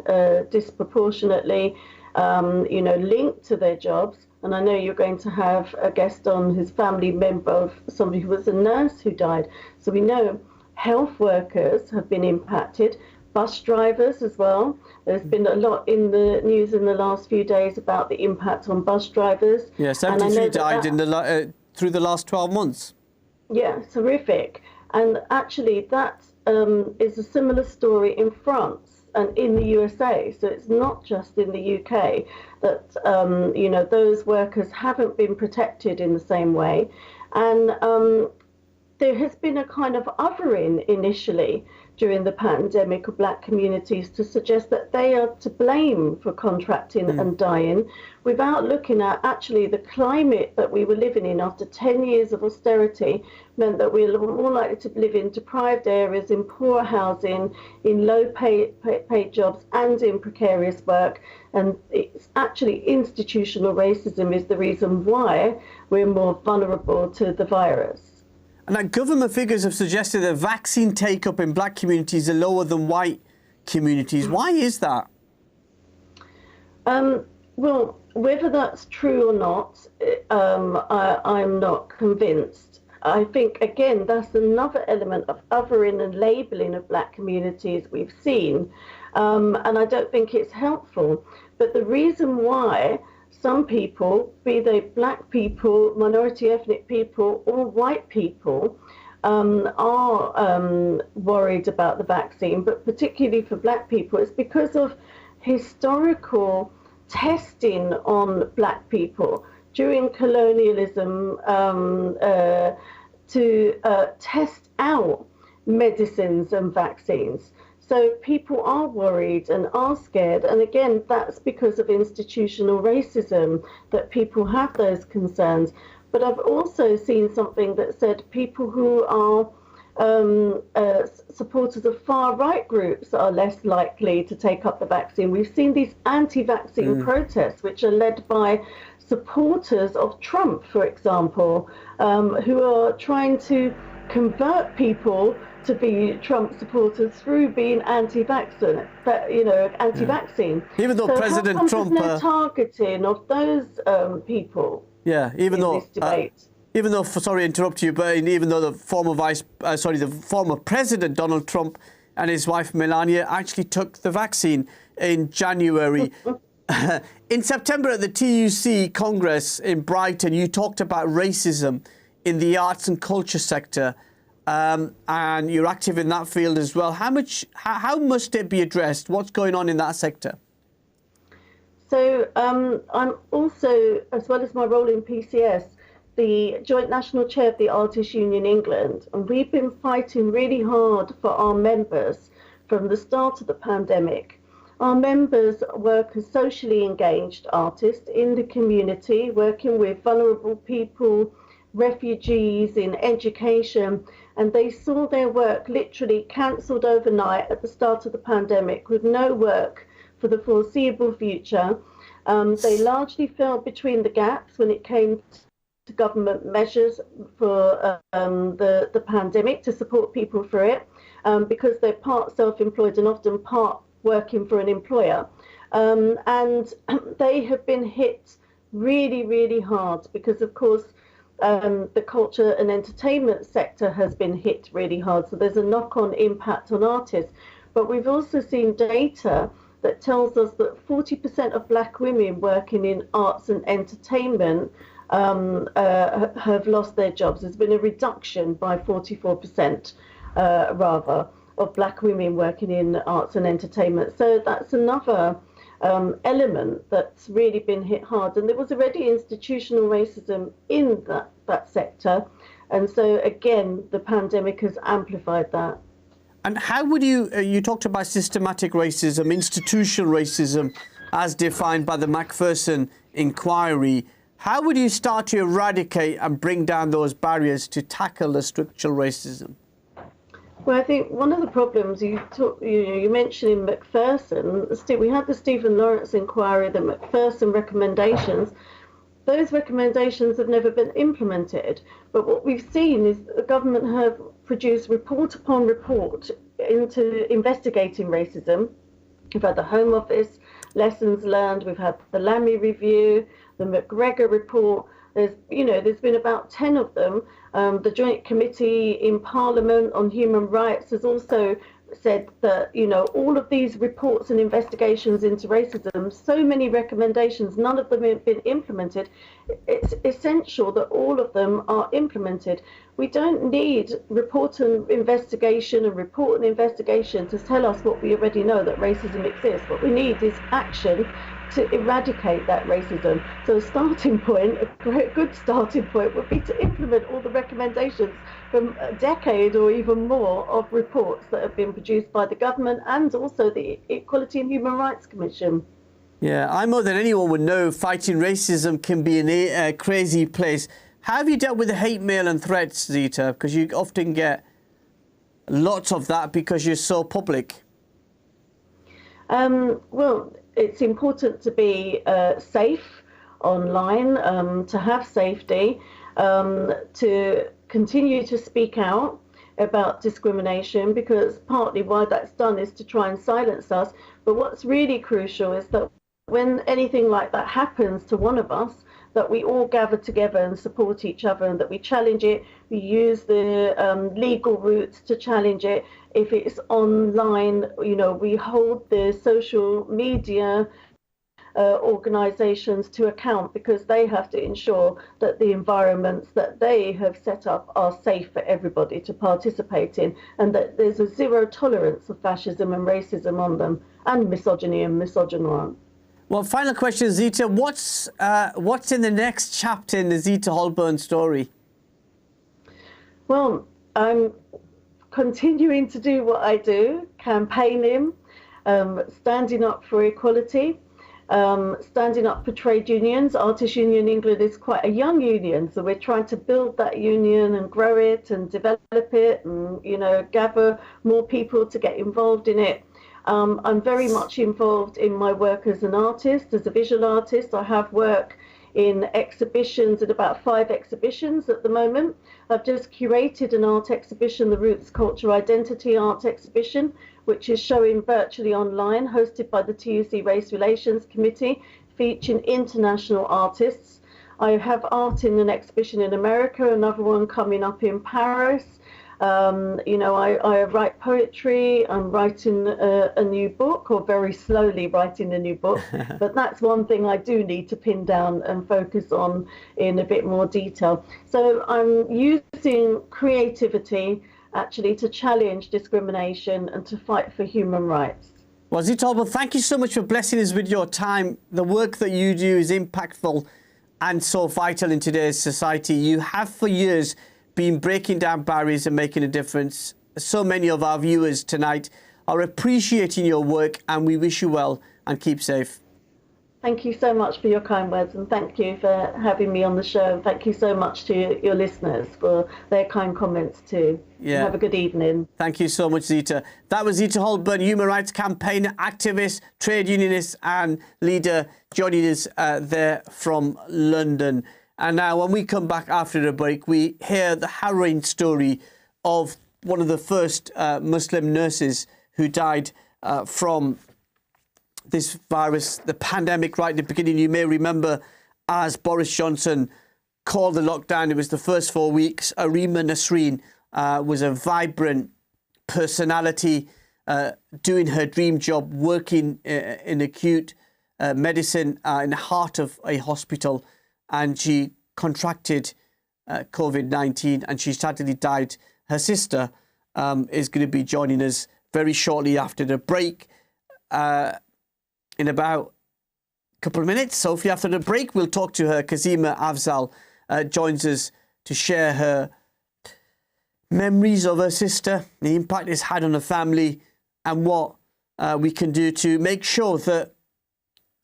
disproportionately, linked to their jobs. And I know you're going to have a guest on who's family member of somebody who was a nurse who died. So we know health workers have been impacted, bus drivers as well. There's been a lot in the news in the last few days about the impact on bus drivers. Yeah, 73 died through the last 12 months. Yeah, it's horrific. And actually that is a similar story in France and in the USA. So it's not just in the UK that, those workers haven't been protected in the same way. And there has been a kind of othering initially during the pandemic of black communities to suggest that they are to blame for contracting and dying, without looking at actually the climate that we were living in after 10 years of austerity meant that we were more likely to live in deprived areas, in poor housing, in low paid jobs and in precarious work. And it's actually institutional racism is the reason why we're more vulnerable to the virus. And government figures have suggested that vaccine take-up in black communities are lower than white communities. Why is that? Well, whether that's true or not, I'm not convinced. I think, again, that's another element of othering and labelling of black communities we've seen. And I don't think it's helpful. But the reason why some people, be they black people, minority ethnic people, or white people, are worried about the vaccine, but particularly for black people, it's because of historical testing on black people during colonialism to test out medicines and vaccines. So people are worried and are scared. And again, that's because of institutional racism that people have those concerns. But I've also seen something that said people who are supporters of far-right groups are less likely to take up the vaccine. We've seen these anti-vaccine protests, which are led by supporters of Trump, for example, who are trying to convert people to be Trump supporters through being anti-vaccine, anti-vaccine. Even though President Trump, there's no targeting of those people. Yeah, even though this debate. Even though, sorry to interrupt you, but even though the former President Donald Trump and his wife Melania actually took the vaccine in January. In September at the TUC Congress in Brighton, you talked about racism in the arts and culture sector, and you're active in that field as well. How must it be addressed? What's going on in that sector? So I'm also, as well as my role in PCS, the Joint National Chair of the Artists Union England, and we've been fighting really hard for our members from the start of the pandemic. Our members work as socially engaged artists in the community, working with vulnerable people, refugees, in education, and they saw their work literally cancelled overnight at the start of the pandemic with no work for the foreseeable future. They largely fell between the gaps when it came to government measures for the pandemic to support people through it, because they're part self-employed and often part working for an employer. And they have been hit really, really hard because, of course, the culture and entertainment sector has been hit really hard. So there's a knock-on impact on artists. But we've also seen data that tells us that 40% of Black women working in arts and entertainment have lost their jobs. There's been a reduction by 44%, rather, of Black women working in arts and entertainment. So that's another element that's really been hit hard. And there was already institutional racism in that sector. And so, again, the pandemic has amplified that. And how would you talked about systematic racism, institutional racism, as defined by the Macpherson inquiry. How would you start to eradicate and bring down those barriers to tackle the structural racism? Well, I think one of the problems you mentioned in Macpherson, we had the Stephen Lawrence inquiry, the Macpherson recommendations. Those recommendations have never been implemented. But what we've seen is the government have produced report upon report into investigating racism. We've had the Home Office lessons learned. We've had the Lammy review, the McGregor report. There's been about 10 of them. The Joint Committee in Parliament on Human Rights has also said that, all of these reports and investigations into racism, so many recommendations, none of them have been implemented. It's essential that all of them are implemented. We don't need report and investigation to tell us what we already know, that racism exists. What we need is action to eradicate that racism. So a starting point, a good starting point would be to implement all the recommendations from a decade or even more of reports that have been produced by the government and also the Equality and Human Rights Commission. Yeah, I more than anyone would know fighting racism can be a crazy place. How have you dealt with the hate mail and threats, Zita? Because you often get lots of that because you're so public. Well, it's important to be safe online, to have safety, to continue to speak out about discrimination, because partly why that's done is to try and silence us. But what's really crucial is that when anything like that happens to one of us, that we all gather together and support each other, and that we challenge it. We use the legal routes to challenge it. If it's online, we hold the social media organisations to account, because they have to ensure that the environments that they have set up are safe for everybody to participate in, and that there's a zero tolerance of fascism and racism on them, and misogyny and misogynoir. Well, final question, Zita. What's in the next chapter in the Zita Holbourne story? Well, I'm continuing to do what I do, campaigning, standing up for equality, standing up for trade unions. Artists Union England is quite a young union, so we're trying to build that union and grow it and develop it and, gather more people to get involved in it. I'm very much involved in my work as an artist, as a visual artist. I have work in exhibitions, at about 5 exhibitions at the moment. I've just curated an art exhibition, the Roots Culture Identity Art Exhibition, which is showing virtually online, hosted by the TUC Race Relations Committee, featuring international artists. I have art in an exhibition in America, another one coming up in Paris. I write poetry. I'm writing a new book, or very slowly writing a new book. But that's one thing I do need to pin down and focus on in a bit more detail. So I'm using creativity actually to challenge discrimination and to fight for human rights. Well, Zita Holbourne, thank you so much for blessing us with your time. The work that you do is impactful and so vital in today's society. You have for years been breaking down barriers and making a difference. So many of our viewers tonight are appreciating your work, and we wish you well and keep safe. Thank you so much for your kind words, and thank you for having me on the show. And thank you so much to your listeners for their kind comments too. Yeah. Have a good evening. Thank you so much, Zita. That was Zita Holbourne, human rights campaigner, activist, trade unionist and leader, joining us there from London. And now when we come back after the break, we hear the harrowing story of one of the first Muslim nurses who died from this virus, the pandemic, right at the beginning. You may remember as Boris Johnson called the lockdown, it was the first 4 weeks. Areema Nasreen was a vibrant personality, doing her dream job, working in acute medicine in the heart of a hospital. And she contracted COVID-19 and she sadly died. Her sister is going to be joining us very shortly after the break. In about a couple of minutes, Sophie, after the break, we'll talk to her. Kazeema Afzal joins us to share her memories of her sister, the impact it's had on her family, and what we can do to make sure that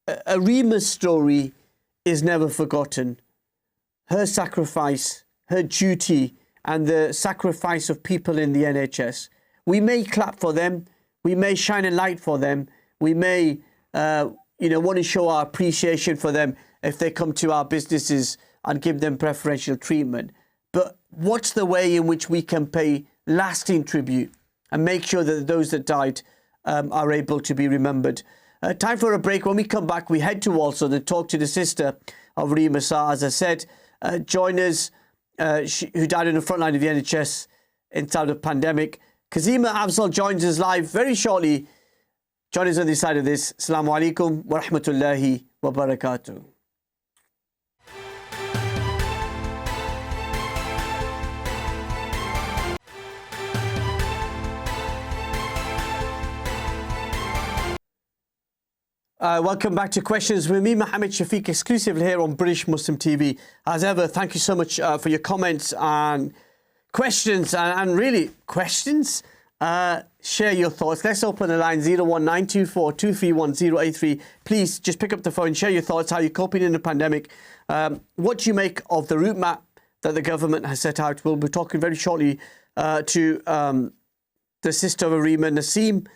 Areema's story is never forgotten. Her sacrifice, her duty, and the sacrifice of people in the NHS. We may clap for them, we may shine a light for them, we may want to show our appreciation for them if they come to our businesses and give them preferential treatment. But what's the way in which we can pay lasting tribute and make sure that those that died are able to be remembered? Time for a break. When we come back, we head to Walsall and talk to the sister of Areema Nasreen, as I said. Join us, who died in the front line of the NHS inside the pandemic. Kazeema Afzal joins us live very shortly. Join us on the side of this. Assalamu alaikum wa rahmatullahi wa barakatuh. Welcome back to Questions with me, Mohammed Shafiq, exclusively here on British Muslim TV. As ever, thank you so much for your comments and questions, and really questions. Share your thoughts. Let's open the line 01924 231 083. Please just pick up the phone, share your thoughts, how you're coping in the pandemic. What do you make of the route map that the government has set out? We'll be talking very shortly to the sister of Areema Nasreen.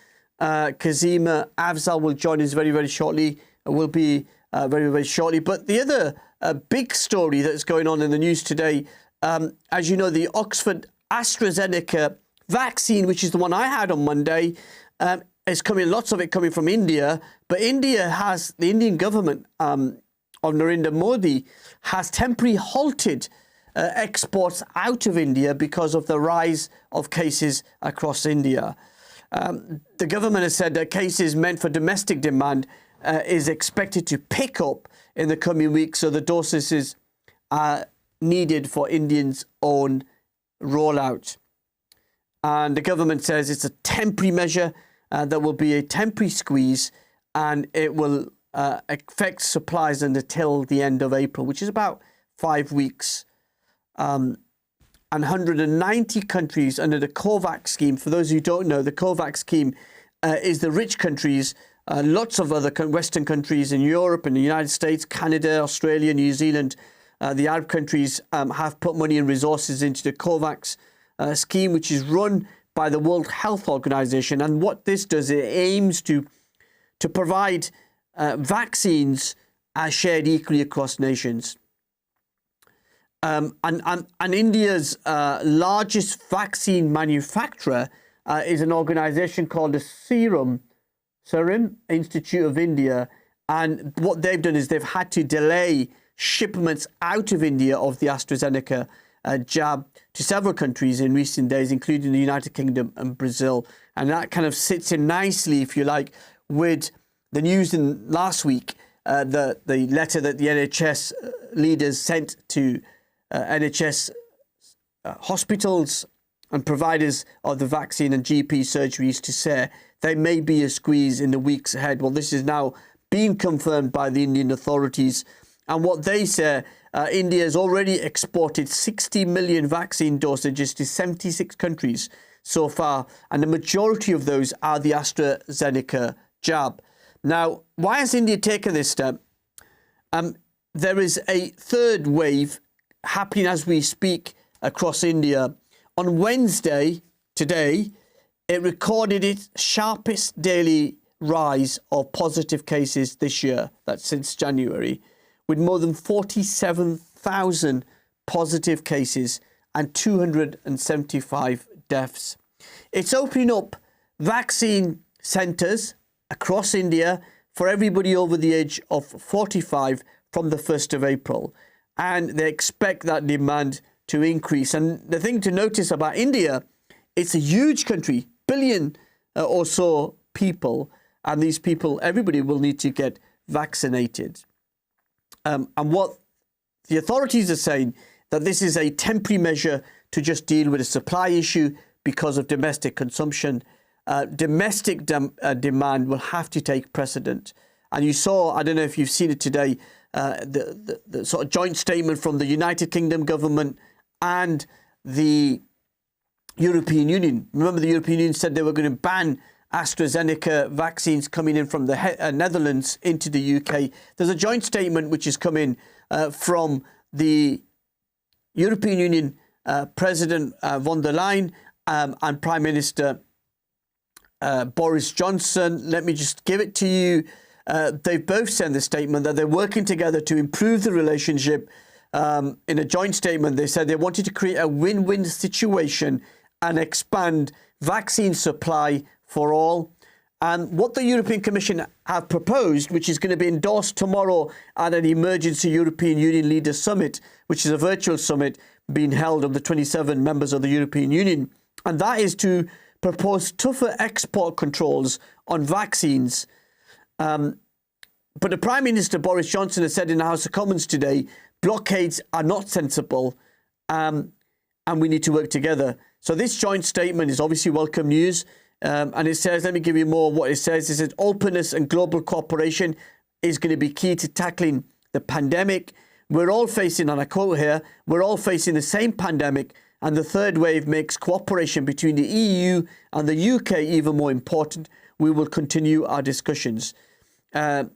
Kazeema Afzal will join us very, very shortly. Will be very, very shortly. But the other big story that's going on in the news today, as you know, the Oxford AstraZeneca vaccine, which is the one I had on Monday, is coming. Lots of it coming from India. But India has, the Indian government of Narendra Modi has temporarily halted exports out of India because of the rise of cases across India. The government has said that cases meant for domestic demand is expected to pick up in the coming weeks, so the doses are needed for Indians' own rollout. And the government says it's a temporary measure, that will be a temporary squeeze, and it will affect supplies until the end of April, which is about 5 weeks. And 190 countries under the COVAX scheme. For those who don't know, the COVAX scheme is the rich countries, lots of other Western countries in Europe and the United States, Canada, Australia, New Zealand, the Arab countries have put money and resources into the COVAX scheme, which is run by the World Health Organization. And what this does, it aims to provide vaccines shared equally across nations. And India's largest vaccine manufacturer is an organization called the Serum Institute of India. And what they've done is they've had to delay shipments out of India of the AstraZeneca jab to several countries in recent days, including the United Kingdom and Brazil. And that kind of sits in nicely, if you like, with the news in last week, the letter that the NHS leaders sent to NHS hospitals and providers of the vaccine and GP surgeries to say there may be a squeeze in the weeks ahead. Well, this is now being confirmed by the Indian authorities. And what they say, India has already exported 60 million vaccine dosages to 76 countries so far, and the majority of those are the AstraZeneca jab. Now, why has India taken this step? There is a third wave happening as we speak across India. On Wednesday, today, it recorded its sharpest daily rise of positive cases this year, that's since January, with more than 47,000 positive cases and 275 deaths. It's opening up vaccine centres across India for everybody over the age of 45 from the 1st of April. And they expect that demand to increase. And the thing to notice about India, it's a huge country, billion or so people. And these people, everybody will need to get vaccinated. And what the authorities are saying, that this is a temporary measure to just deal with a supply issue because of domestic consumption. Domestic demand will have to take precedent. And you saw, I don't know if you've seen it today, the sort of joint statement from the United Kingdom government and the European Union. Remember, the European Union said they were going to ban AstraZeneca vaccines coming in from the Netherlands into the UK. There's a joint statement which has come in from the European Union President von der Leyen and Prime Minister Boris Johnson. Let me just give it to you. They've both said in the statement that they're working together to improve the relationship. In a joint statement, they said they wanted to create a win-win situation and expand vaccine supply for all. And what the European Commission have proposed, which is going to be endorsed tomorrow at an emergency European Union Leaders Summit, which is a virtual summit being held of the 27 members of the European Union, and that is to propose tougher export controls on vaccines. But the Prime Minister, Boris Johnson, has said in the House of Commons today, blockades are not sensible and we need to work together. So this joint statement is obviously welcome news. And it says, let me give you more of what it says. It says openness and global cooperation is going to be key to tackling the pandemic. We're all facing, and I quote here, we're all facing the same pandemic, and the third wave makes cooperation between the EU and the UK even more important. We will continue our discussions. And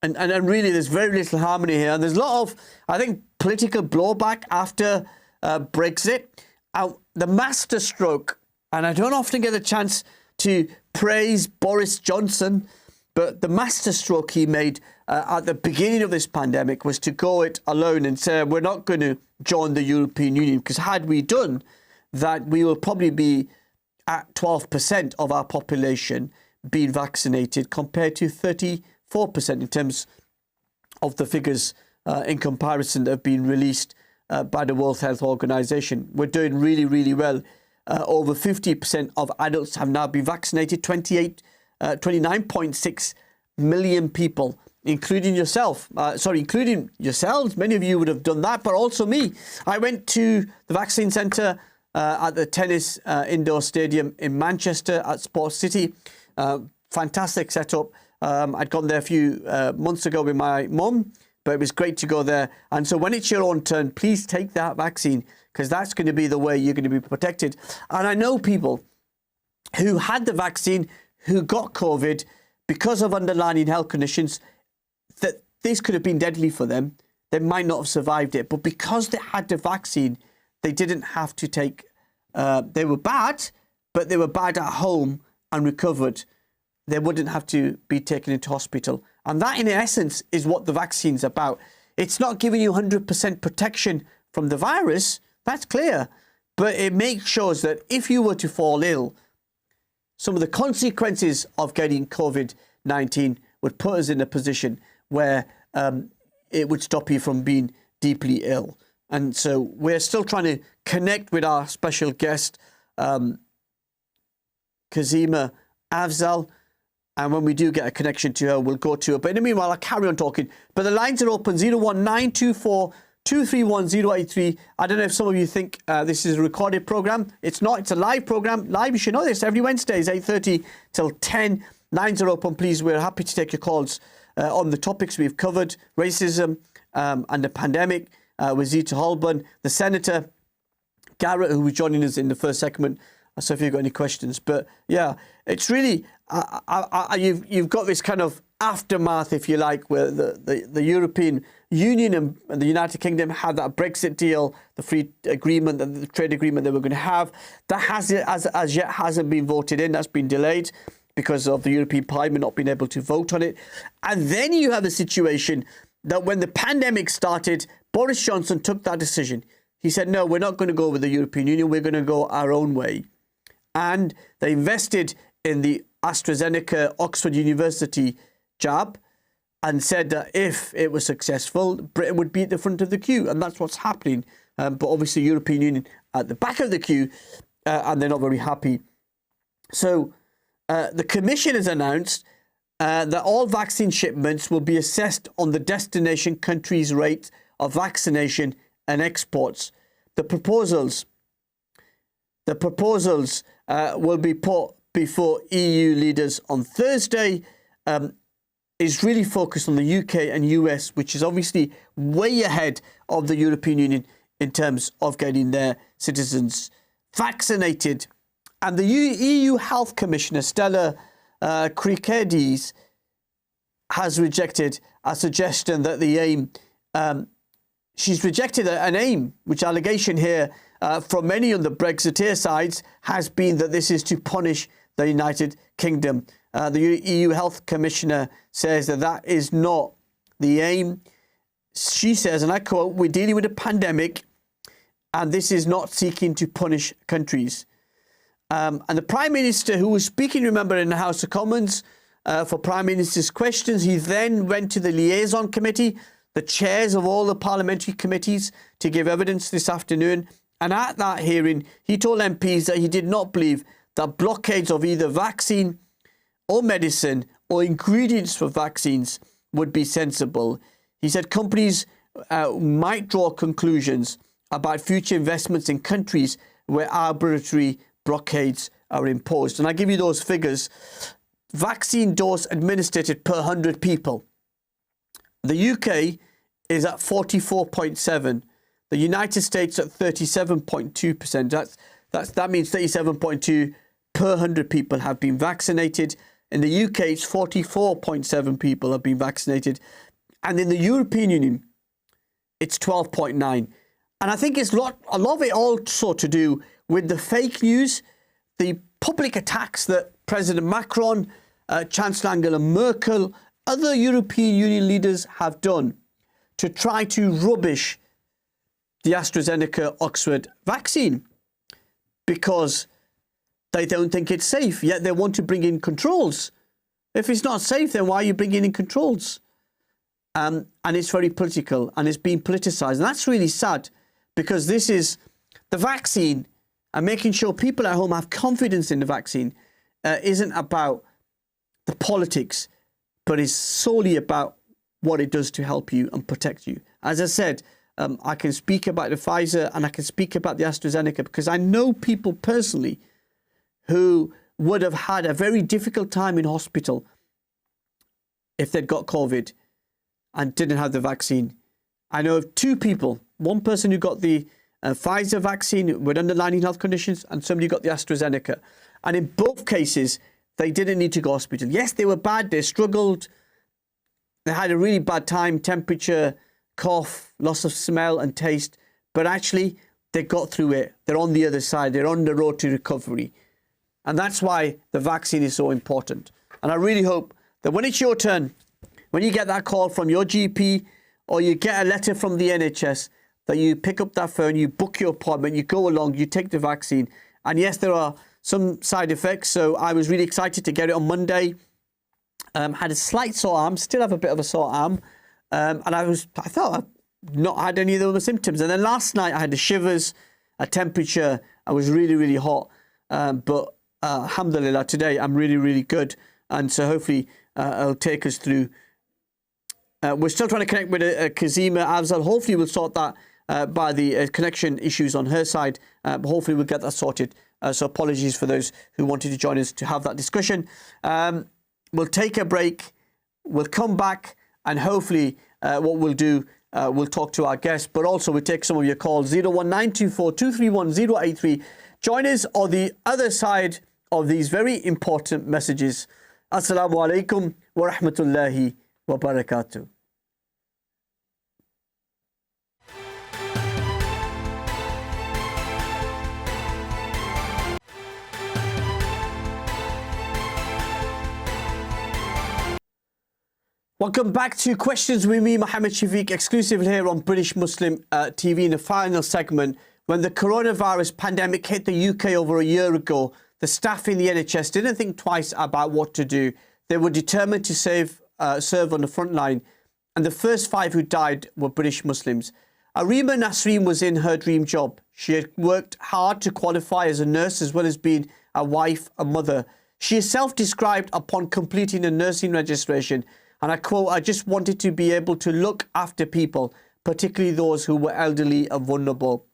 really, there's very little harmony here. And there's a lot of, I think, political blowback after Brexit. The masterstroke, and I don't often get a chance to praise Boris Johnson, but the masterstroke he made at the beginning of this pandemic was to go it alone and say, we're not going to join the European Union, because had we done that, we will probably be at 12% of our population being vaccinated compared to 34% in terms of the figures in comparison that have been released by the World Health Organization. We're doing really, really well. Over 50% of adults have now been vaccinated, 29.6 million people, including yourself. Including yourselves. Many of you would have done that, but also me. I went to the vaccine centre at the tennis indoor stadium in Manchester at Sports City. Fantastic setup. I'd gone there a few months ago with my mum, but it was great to go there. And so when it's your own turn, please take that vaccine, because that's going to be the way you're going to be protected. And I know people who had the vaccine, who got COVID because of underlying health conditions, that this could have been deadly for them. They might not have survived it. But because they had the vaccine, they didn't have to take... they were bad, but they were bad at home and recovered. They wouldn't have to be taken into hospital. And that, in essence, is what the vaccine's about. It's not giving you 100% protection from the virus. That's clear. But it makes sure that if you were to fall ill, some of the consequences of getting COVID-19 would put us in a position where it would stop you from being deeply ill. And so we're still trying to connect with our special guest, Kazeema Afzal. And when we do get a connection to her, we'll go to her. But in the meanwhile, I'll carry on talking. But the lines are open, 01924 231 083. I don't know if some of you think this is a recorded programme. It's not. It's a live programme. Live, you should know this. Every Wednesday is 8:30 till 10. Lines are open, please. We're happy to take your calls on the topics we've covered. Racism, and the pandemic with Zita Holbourne, the Senator Garriott, who was joining us in the first segment. So if you've got any questions, but yeah, it's really you've got this kind of aftermath, if you like, where the European Union and the United Kingdom had that Brexit deal, the free agreement, the trade agreement they were going to have. That as yet hasn't been voted in. That's been delayed because of the European Parliament not being able to vote on it. And then you have a situation that when the pandemic started, Boris Johnson took that decision. He said, no, we're not going to go with the European Union. We're going to go our own way. And they invested in the AstraZeneca Oxford University jab and said that if it was successful, Britain would be at the front of the queue. And that's what's happening. But obviously, the European Union at the back of the queue, and they're not very happy. So the Commission has announced that all vaccine shipments will be assessed on the destination country's rate of vaccination and exports. The proposals will be put before EU leaders on Thursday. Is really focused on the UK and US, which is obviously way ahead of the European Union in terms of getting their citizens vaccinated. And the EU Health Commissioner, Stella Kyriakides, has rejected a suggestion that the aim, she's rejected an aim, which allegation here from many on the Brexiteer sides has been that this is to punish the United Kingdom. The EU Health Commissioner says that that is not the aim. She says, and I quote, we're dealing with a pandemic and this is not seeking to punish countries. And the Prime Minister, who was speaking, remember, in the House of Commons for Prime Minister's questions, he then went to the liaison committee, the chairs of all the parliamentary committees, to give evidence this afternoon. And at that hearing, he told MPs that he did not believe that blockades of either vaccine or medicine or ingredients for vaccines would be sensible. He said companies might draw conclusions about future investments in countries where arbitrary blockades are imposed. And I give you those figures. Vaccine dose administered per 100 people. The UK is at 44.7. The United States at 37.2%. That means 37.2 per 100 people have been vaccinated. In the UK, it's 44.7 people have been vaccinated. And in the European Union, it's 12.9. And I think it's a lot of it also to do with the fake news, the public attacks that President Macron, Chancellor Angela Merkel, other European Union leaders have done to try to rubbish the AstraZeneca Oxford vaccine because they don't think it's safe, yet they want to bring in controls. If it's not safe, then why are you bringing in controls? And it's very political and it's being politicised. And that's really sad because this is the vaccine and making sure people at home have confidence in the vaccine isn't about the politics, but is solely about what it does to help you and protect you. As I said, I can speak about the Pfizer and I can speak about the AstraZeneca because I know people personally who would have had a very difficult time in hospital if they'd got COVID and didn't have the vaccine. I know of two people, one person who got the Pfizer vaccine with underlying health conditions and somebody who got the AstraZeneca. And in both cases, they didn't need to go to hospital. Yes, they were bad, they struggled, they had a really bad time, temperature, cough, loss of smell and taste, but actually they got through it. They're on the other side, they're on the road to recovery. And that's why the vaccine is so important. And I really hope that when it's your turn, when you get that call from your GP or you get a letter from the NHS, that you pick up that phone, you book your appointment, you go along, you take the vaccine. And yes, there are some side effects. So I was really excited to get it on Monday. Had a slight sore arm, still have a bit of a sore arm. And I thought I'd not had any of those symptoms. And then last night I had the shivers, a temperature. I was really, really hot. But alhamdulillah, today I'm really, really good. And so hopefully it'll take us through. We're still trying to connect with Kazeema Afzal. Hopefully we'll sort that by the connection issues on her side. Hopefully we'll get that sorted. So apologies for those who wanted to join us to have that discussion. We'll take a break. We'll come back and hopefully what we'll do we'll talk to our guests, but also we take some of your calls. 01924 231 083. Join us on the other side of these very important messages. Assalamu alaikum wa rahmatullahi wa barakatuh. Welcome back to Questions with me, Mohammed Shafiq, exclusively here on British Muslim TV in the final segment. When the coronavirus pandemic hit the UK over a year ago, the staff in the NHS didn't think twice about what to do. They were determined to serve on the front line, and the first 5 who died were British Muslims. Areema Nasreen was in her dream job. She had worked hard to qualify as a nurse as well as being a wife, a mother. She is self-described upon completing a nursing registration, and I quote, "I just wanted to be able to look after people, particularly those who were elderly and vulnerable."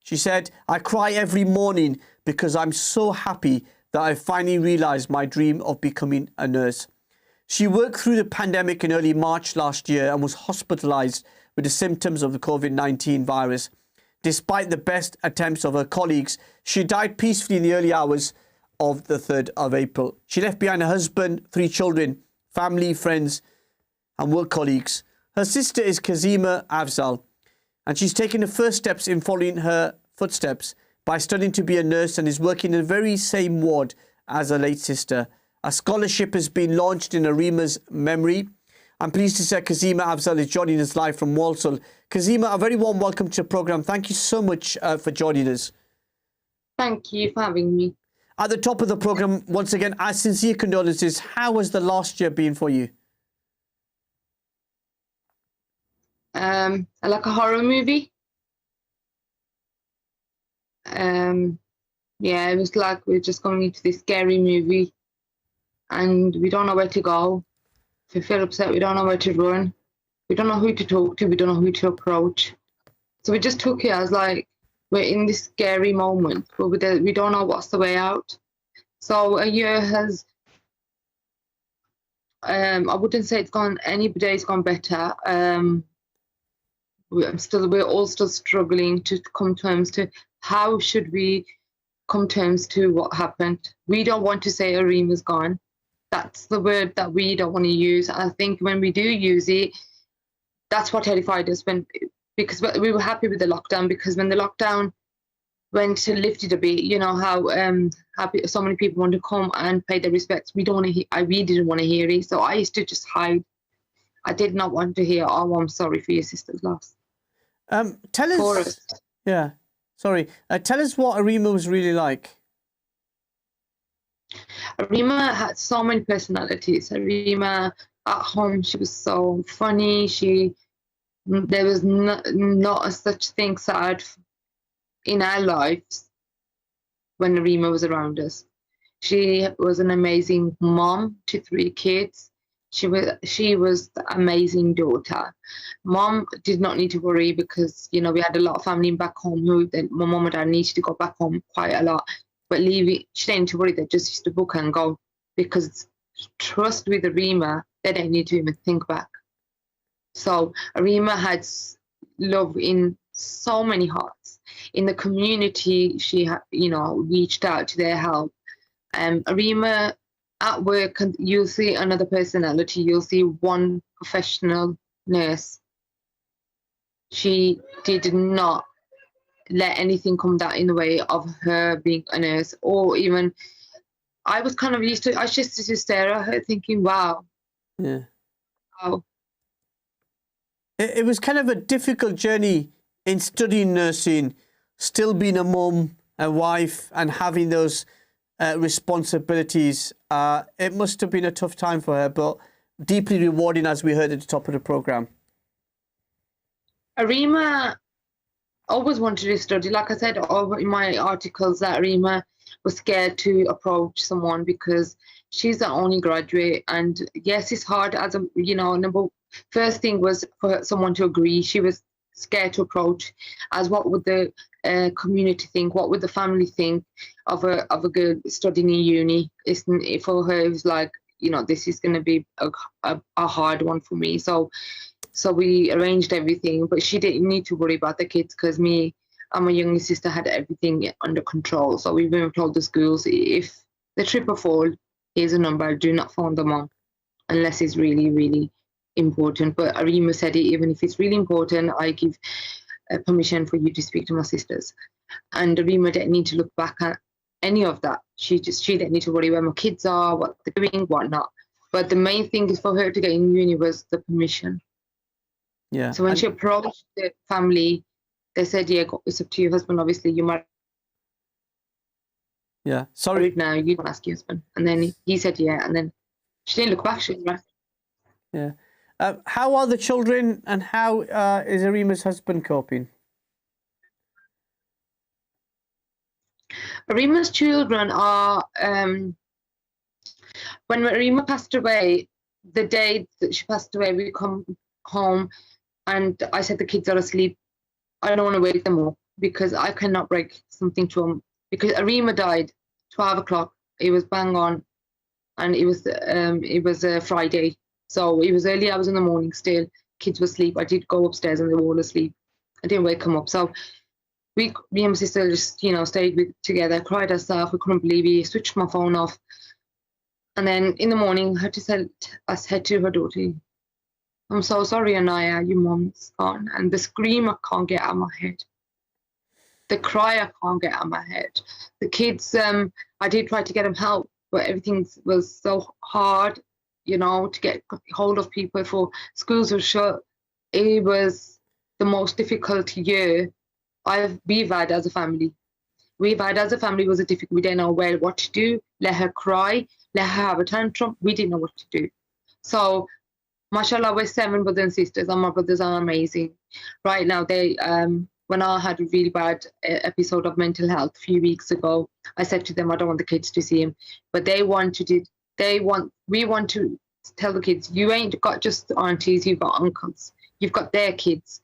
She said, "I cry every morning because I'm so happy that I finally realised my dream of becoming a nurse." She worked through the pandemic in early March last year and was hospitalised with the symptoms of the COVID-19 virus. Despite the best attempts of her colleagues, she died peacefully in the early hours of the 3rd of April. She left behind a husband, 3 children, family, friends and work colleagues. Her sister is Kazeema Afzal, and she's taken the first steps in following her footsteps by studying to be a nurse and is working in the very same ward as her late sister. A scholarship has been launched in Areema's memory. I'm pleased to say Kazeema Afzal is joining us live from Walsall. Kazeema, a very warm welcome to the programme. Thank you so much for joining us. Thank you for having me. At the top of the programme, once again, our sincere condolences. How has the last year been for you? Like a horror movie. Yeah, it was like we're just going into this scary movie and we don't know where to go. If we feel upset, we don't know where to run. We don't know who to talk to. We don't know who to approach. So we just took it as like we're in this scary moment, but we don't know what's the way out. So a year has, I wouldn't say it's gone, any day's gone better. We're all still struggling to come to terms to how should we come to terms to what happened. We don't want to say Areema's gone. That's the word that we don't want to use. I think when we do use it, that's what terrified us because we were happy with the lockdown, because when the lockdown went lifted a bit, you know how happy so many people want to come and pay their respects. We didn't want to hear it, so I used to just hide. I did not want to hear, "Oh, I'm sorry for your sister's loss." Tell us, yeah, sorry. Tell us what Areema was really like. Areema had so many personalities. Areema at home, she was so funny. There was not a such thing sad in our lives when Areema was around us. She was an amazing mom to 3 kids. She was the amazing daughter. Mom did not need to worry because, you know, we had a lot of family back home my mom and dad needed to go back home quite a lot. But she didn't need to worry, they just used to book and go, because trust with Areema, they didn't need to even think back. So Areema had love in so many hearts. In the community, she reached out to their help. Areema at work, you'll see another personality. You'll see one professional nurse. She did not let anything come that in the way of her being a nurse, or even I was kind of used to. I just used to stare at her, thinking, "Wow, yeah, wow." It was kind of a difficult journey in studying nursing, still being a mum, a wife, and having those responsibilities. It must have been a tough time for her, but deeply rewarding, as we heard at the top of the programme. Areema always wanted to study. Like I said in my articles, that Areema was scared to approach someone because she's the only graduate. And yes, it's hard as a, first thing was for someone to agree. She was scared to approach, as what would the community think? What would the family think of a girl studying in uni? For her, it was like, this is going to be a hard one for me. So So we arranged everything, but she didn't need to worry about the kids because me and my younger sister had everything under control. So we've been told the schools, if the trip or fall, here's a number, do not phone the mom unless it's really, really important. But Areema said, even if it's really important, I give permission for you to speak to my sisters. And Areema didn't need to look back at any of that. She didn't need to worry where my kids are, what they're doing, whatnot. But the main thing is for her to get in uni was the permission. Yeah. So when she approached the family, they said, yeah, it's up to your husband, obviously, you're married. Yeah, sorry. Now you don't ask your husband. And then he said, yeah, and then she didn't look back, she was right. Yeah. How are the children, and how is Areema's husband coping? Areema's children are, when Areema passed away, the day that she passed away, we come home and I said the kids are asleep. I don't want to wake them up because I cannot break something to them. Because Areema died 12 o'clock. It was bang on, and it was a Friday. So it was early hours in the morning still. Kids were asleep. I did go upstairs and they were all asleep. I didn't wake them up. So me and my sister just, stayed together, cried ourselves. We couldn't believe it. Switched my phone off. And then in the morning, I said to her daughter, I'm so sorry, Anaya, your mom's gone. And the scream I can't get out of my head. The cry I can't get out of my head. The kids, I did try to get them help, but everything was so hard, to get hold of people for schools were shut. It was the most difficult year we've had as a family. Was a difficult. We didn't know what to do. Let her cry, let her have a tantrum. We didn't know what to do. So, mashallah, we're 7 brothers and sisters, and my brothers are amazing. Right now, they when I had a really bad episode of mental health a few weeks ago, I said to them, I don't want the kids to see him, but we want to tell the kids, you ain't got just aunties, you've got uncles, you've got their kids.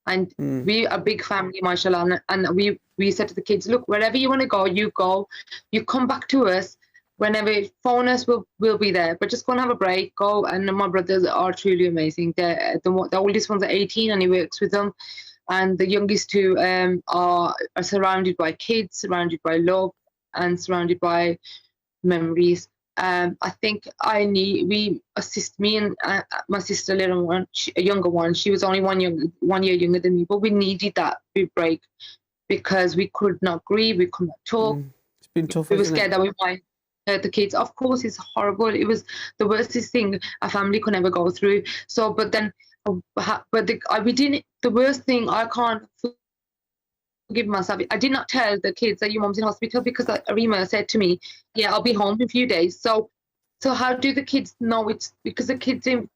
And we are a big family, mashallah. And we said to the kids, look, wherever you want to go, you come back to us. Whenever phone us, we'll be there. But just go and have a break, go. And my brothers are truly amazing. The oldest ones are 18 and he works with them. And the youngest two are surrounded by kids, surrounded by love, and surrounded by memories. I think we assist me and my sister, little one, a younger one. She was only 1 year younger than me, but we needed that big break because we could not grieve, we could not talk. It's been tough. We were scared that we might hurt the kids. Of course, it's horrible. It was the worst thing a family could ever go through. So, we didn't. The worst thing, I can't forgive myself. I did not tell the kids that your mom's in hospital because Areema said to me, yeah, I'll be home in a few days. So how do the kids know it's because the kids, we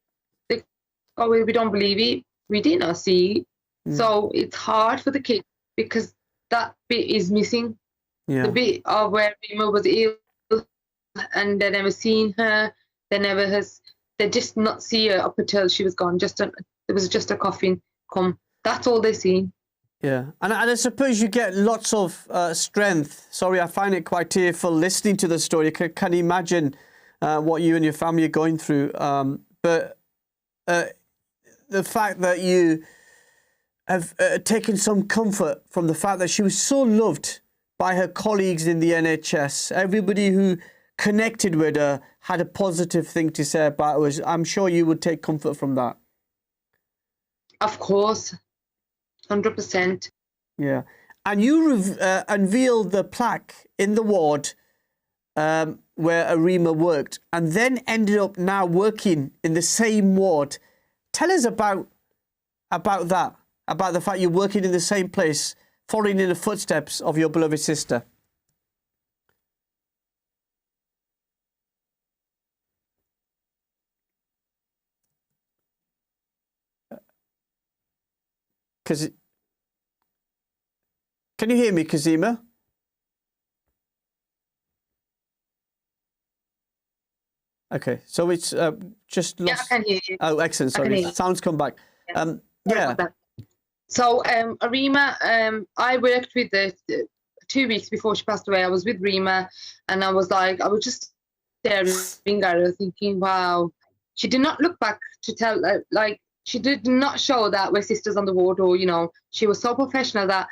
don't believe it. We did not see it. So it's hard for the kids because that bit is missing. Yeah. The bit of where Areema was ill and they never seen her. They just not see her up until she was gone. There was just a coffin come. That's all they seen. Yeah, and I suppose you get lots of strength. Sorry, I find it quite tearful listening to the story. Can imagine what you and your family are going through. But the fact that you have taken some comfort from the fact that she was so loved by her colleagues in the NHS, everybody who connected with her had a positive thing to say about her. I'm sure you would take comfort from that. Of course. 100%. Yeah. And you unveiled the plaque in the ward where Areema worked and then ended up now working in the same ward. Tell us about that, about the fact you're working in the same place, following in the footsteps of your beloved sister. Can you hear me, Kazeema? Okay, so it's just lost. Yeah, I can hear you. Oh, excellent. Sorry, sound's come back. Yeah. So Areema, I worked with the 2 weeks before she passed away. I was with Areema, and I was just staring at her, thinking, wow. She did not look back to tell, she did not show that we're sisters on the ward, or, you know, she was so professional that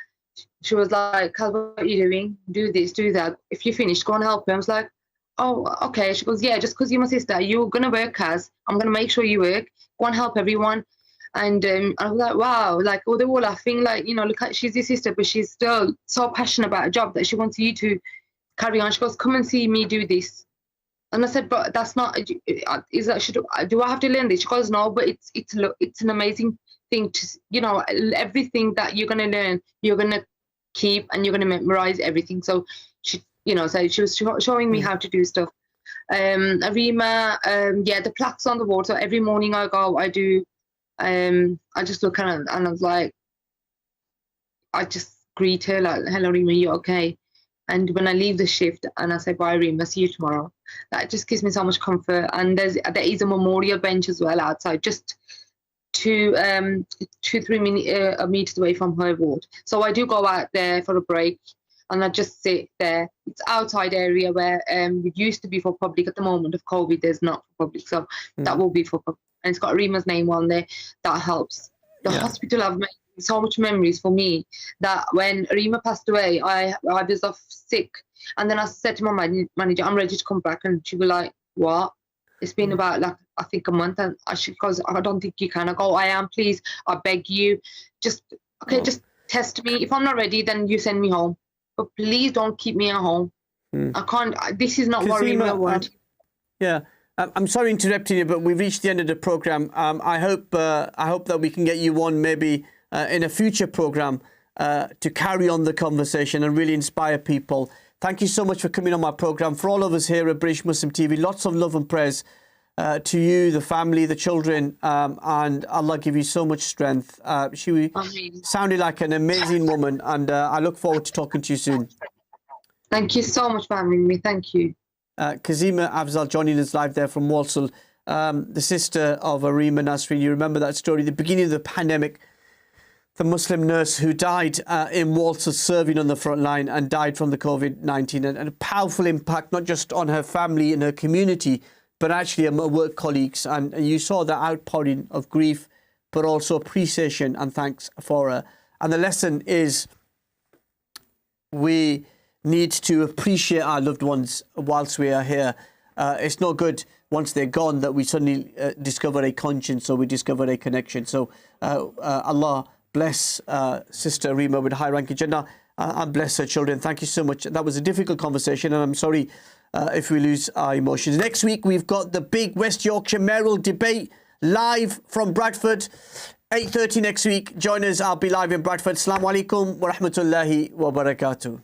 she was like, Kaz, what are you doing? Do this, do that. If you finish, go and help her. I was like, oh, okay. She goes, yeah, just because you're my sister, you're going to work, Kaz. I'm going to make sure you work. Go and help everyone. And I was like, wow, like, oh, they were laughing, like, you know, look, she's your sister, but she's still so passionate about a job that she wants you to carry on. She goes, come and see me do this. And I said, but that's not, is that, do I have to learn this? She goes, no, but it's an amazing thing to, you know, everything that you're going to learn, you're going to keep, and you're going to memorize everything. So she, you know, so she was showing me how to do stuff. Areema, yeah, the plaques on the wall. So every morning I go, I do, I just look at her and I was like, I just greet her like, hello, Areema, you okay? And when I leave the shift and I say, bye, Areema, see you tomorrow, that just gives me so much comfort. And there is a memorial bench as well outside, just 2-3 meters away from her ward. So I do go out there for a break and I just sit there. It's outside area where it used to be for public. At the moment of COVID, there's not for public. So that will be for public. And it's got Areema's name on there. That helps. The hospital have made so much memories for me that when Areema passed away, I was off sick. And then I said to my manager, I'm ready to come back. And she was like, what? It's been about, like, I think a month. And she goes, I don't think you can. I go, I am, please. I beg you. Just test me. If I'm not ready, then you send me home. But please don't keep me at home. I can't. This is not what Areema wanted. Yeah. I'm sorry interrupting you, but we've reached the end of the program. I hope that we can get you on maybe in a future program to carry on the conversation and really inspire people. Thank you so much for coming on my program. For all of us here at British Muslim TV, lots of love and prayers to you, the family, the children, and Allah give you so much strength. She sounded like an amazing woman, and I look forward to talking to you soon. Thank you so much for having me. Thank you. Kazeema Afzal joining us live there from Walsall, the sister of Areema Nasreen. You remember that story, the beginning of the pandemic, the Muslim nurse who died in Walsall serving on the front line and died from the COVID-19, and a powerful impact not just on her family and her community, but actually on her work colleagues. And you saw that outpouring of grief, but also appreciation and thanks for her. And the lesson is we need to appreciate our loved ones whilst we are here. It's not good once they're gone that we suddenly discover a conscience or we discover a connection. So Allah bless Sister Areema with high rank in Jannah and bless her children. Thank you so much. That was a difficult conversation, and I'm sorry if we lose our emotions. Next week, we've got the big West Yorkshire mayoral debate live from Bradford. 8:30 next week. Join us. I'll be live in Bradford. Assalamu alaikum wa rahmatullahi wa barakatuh.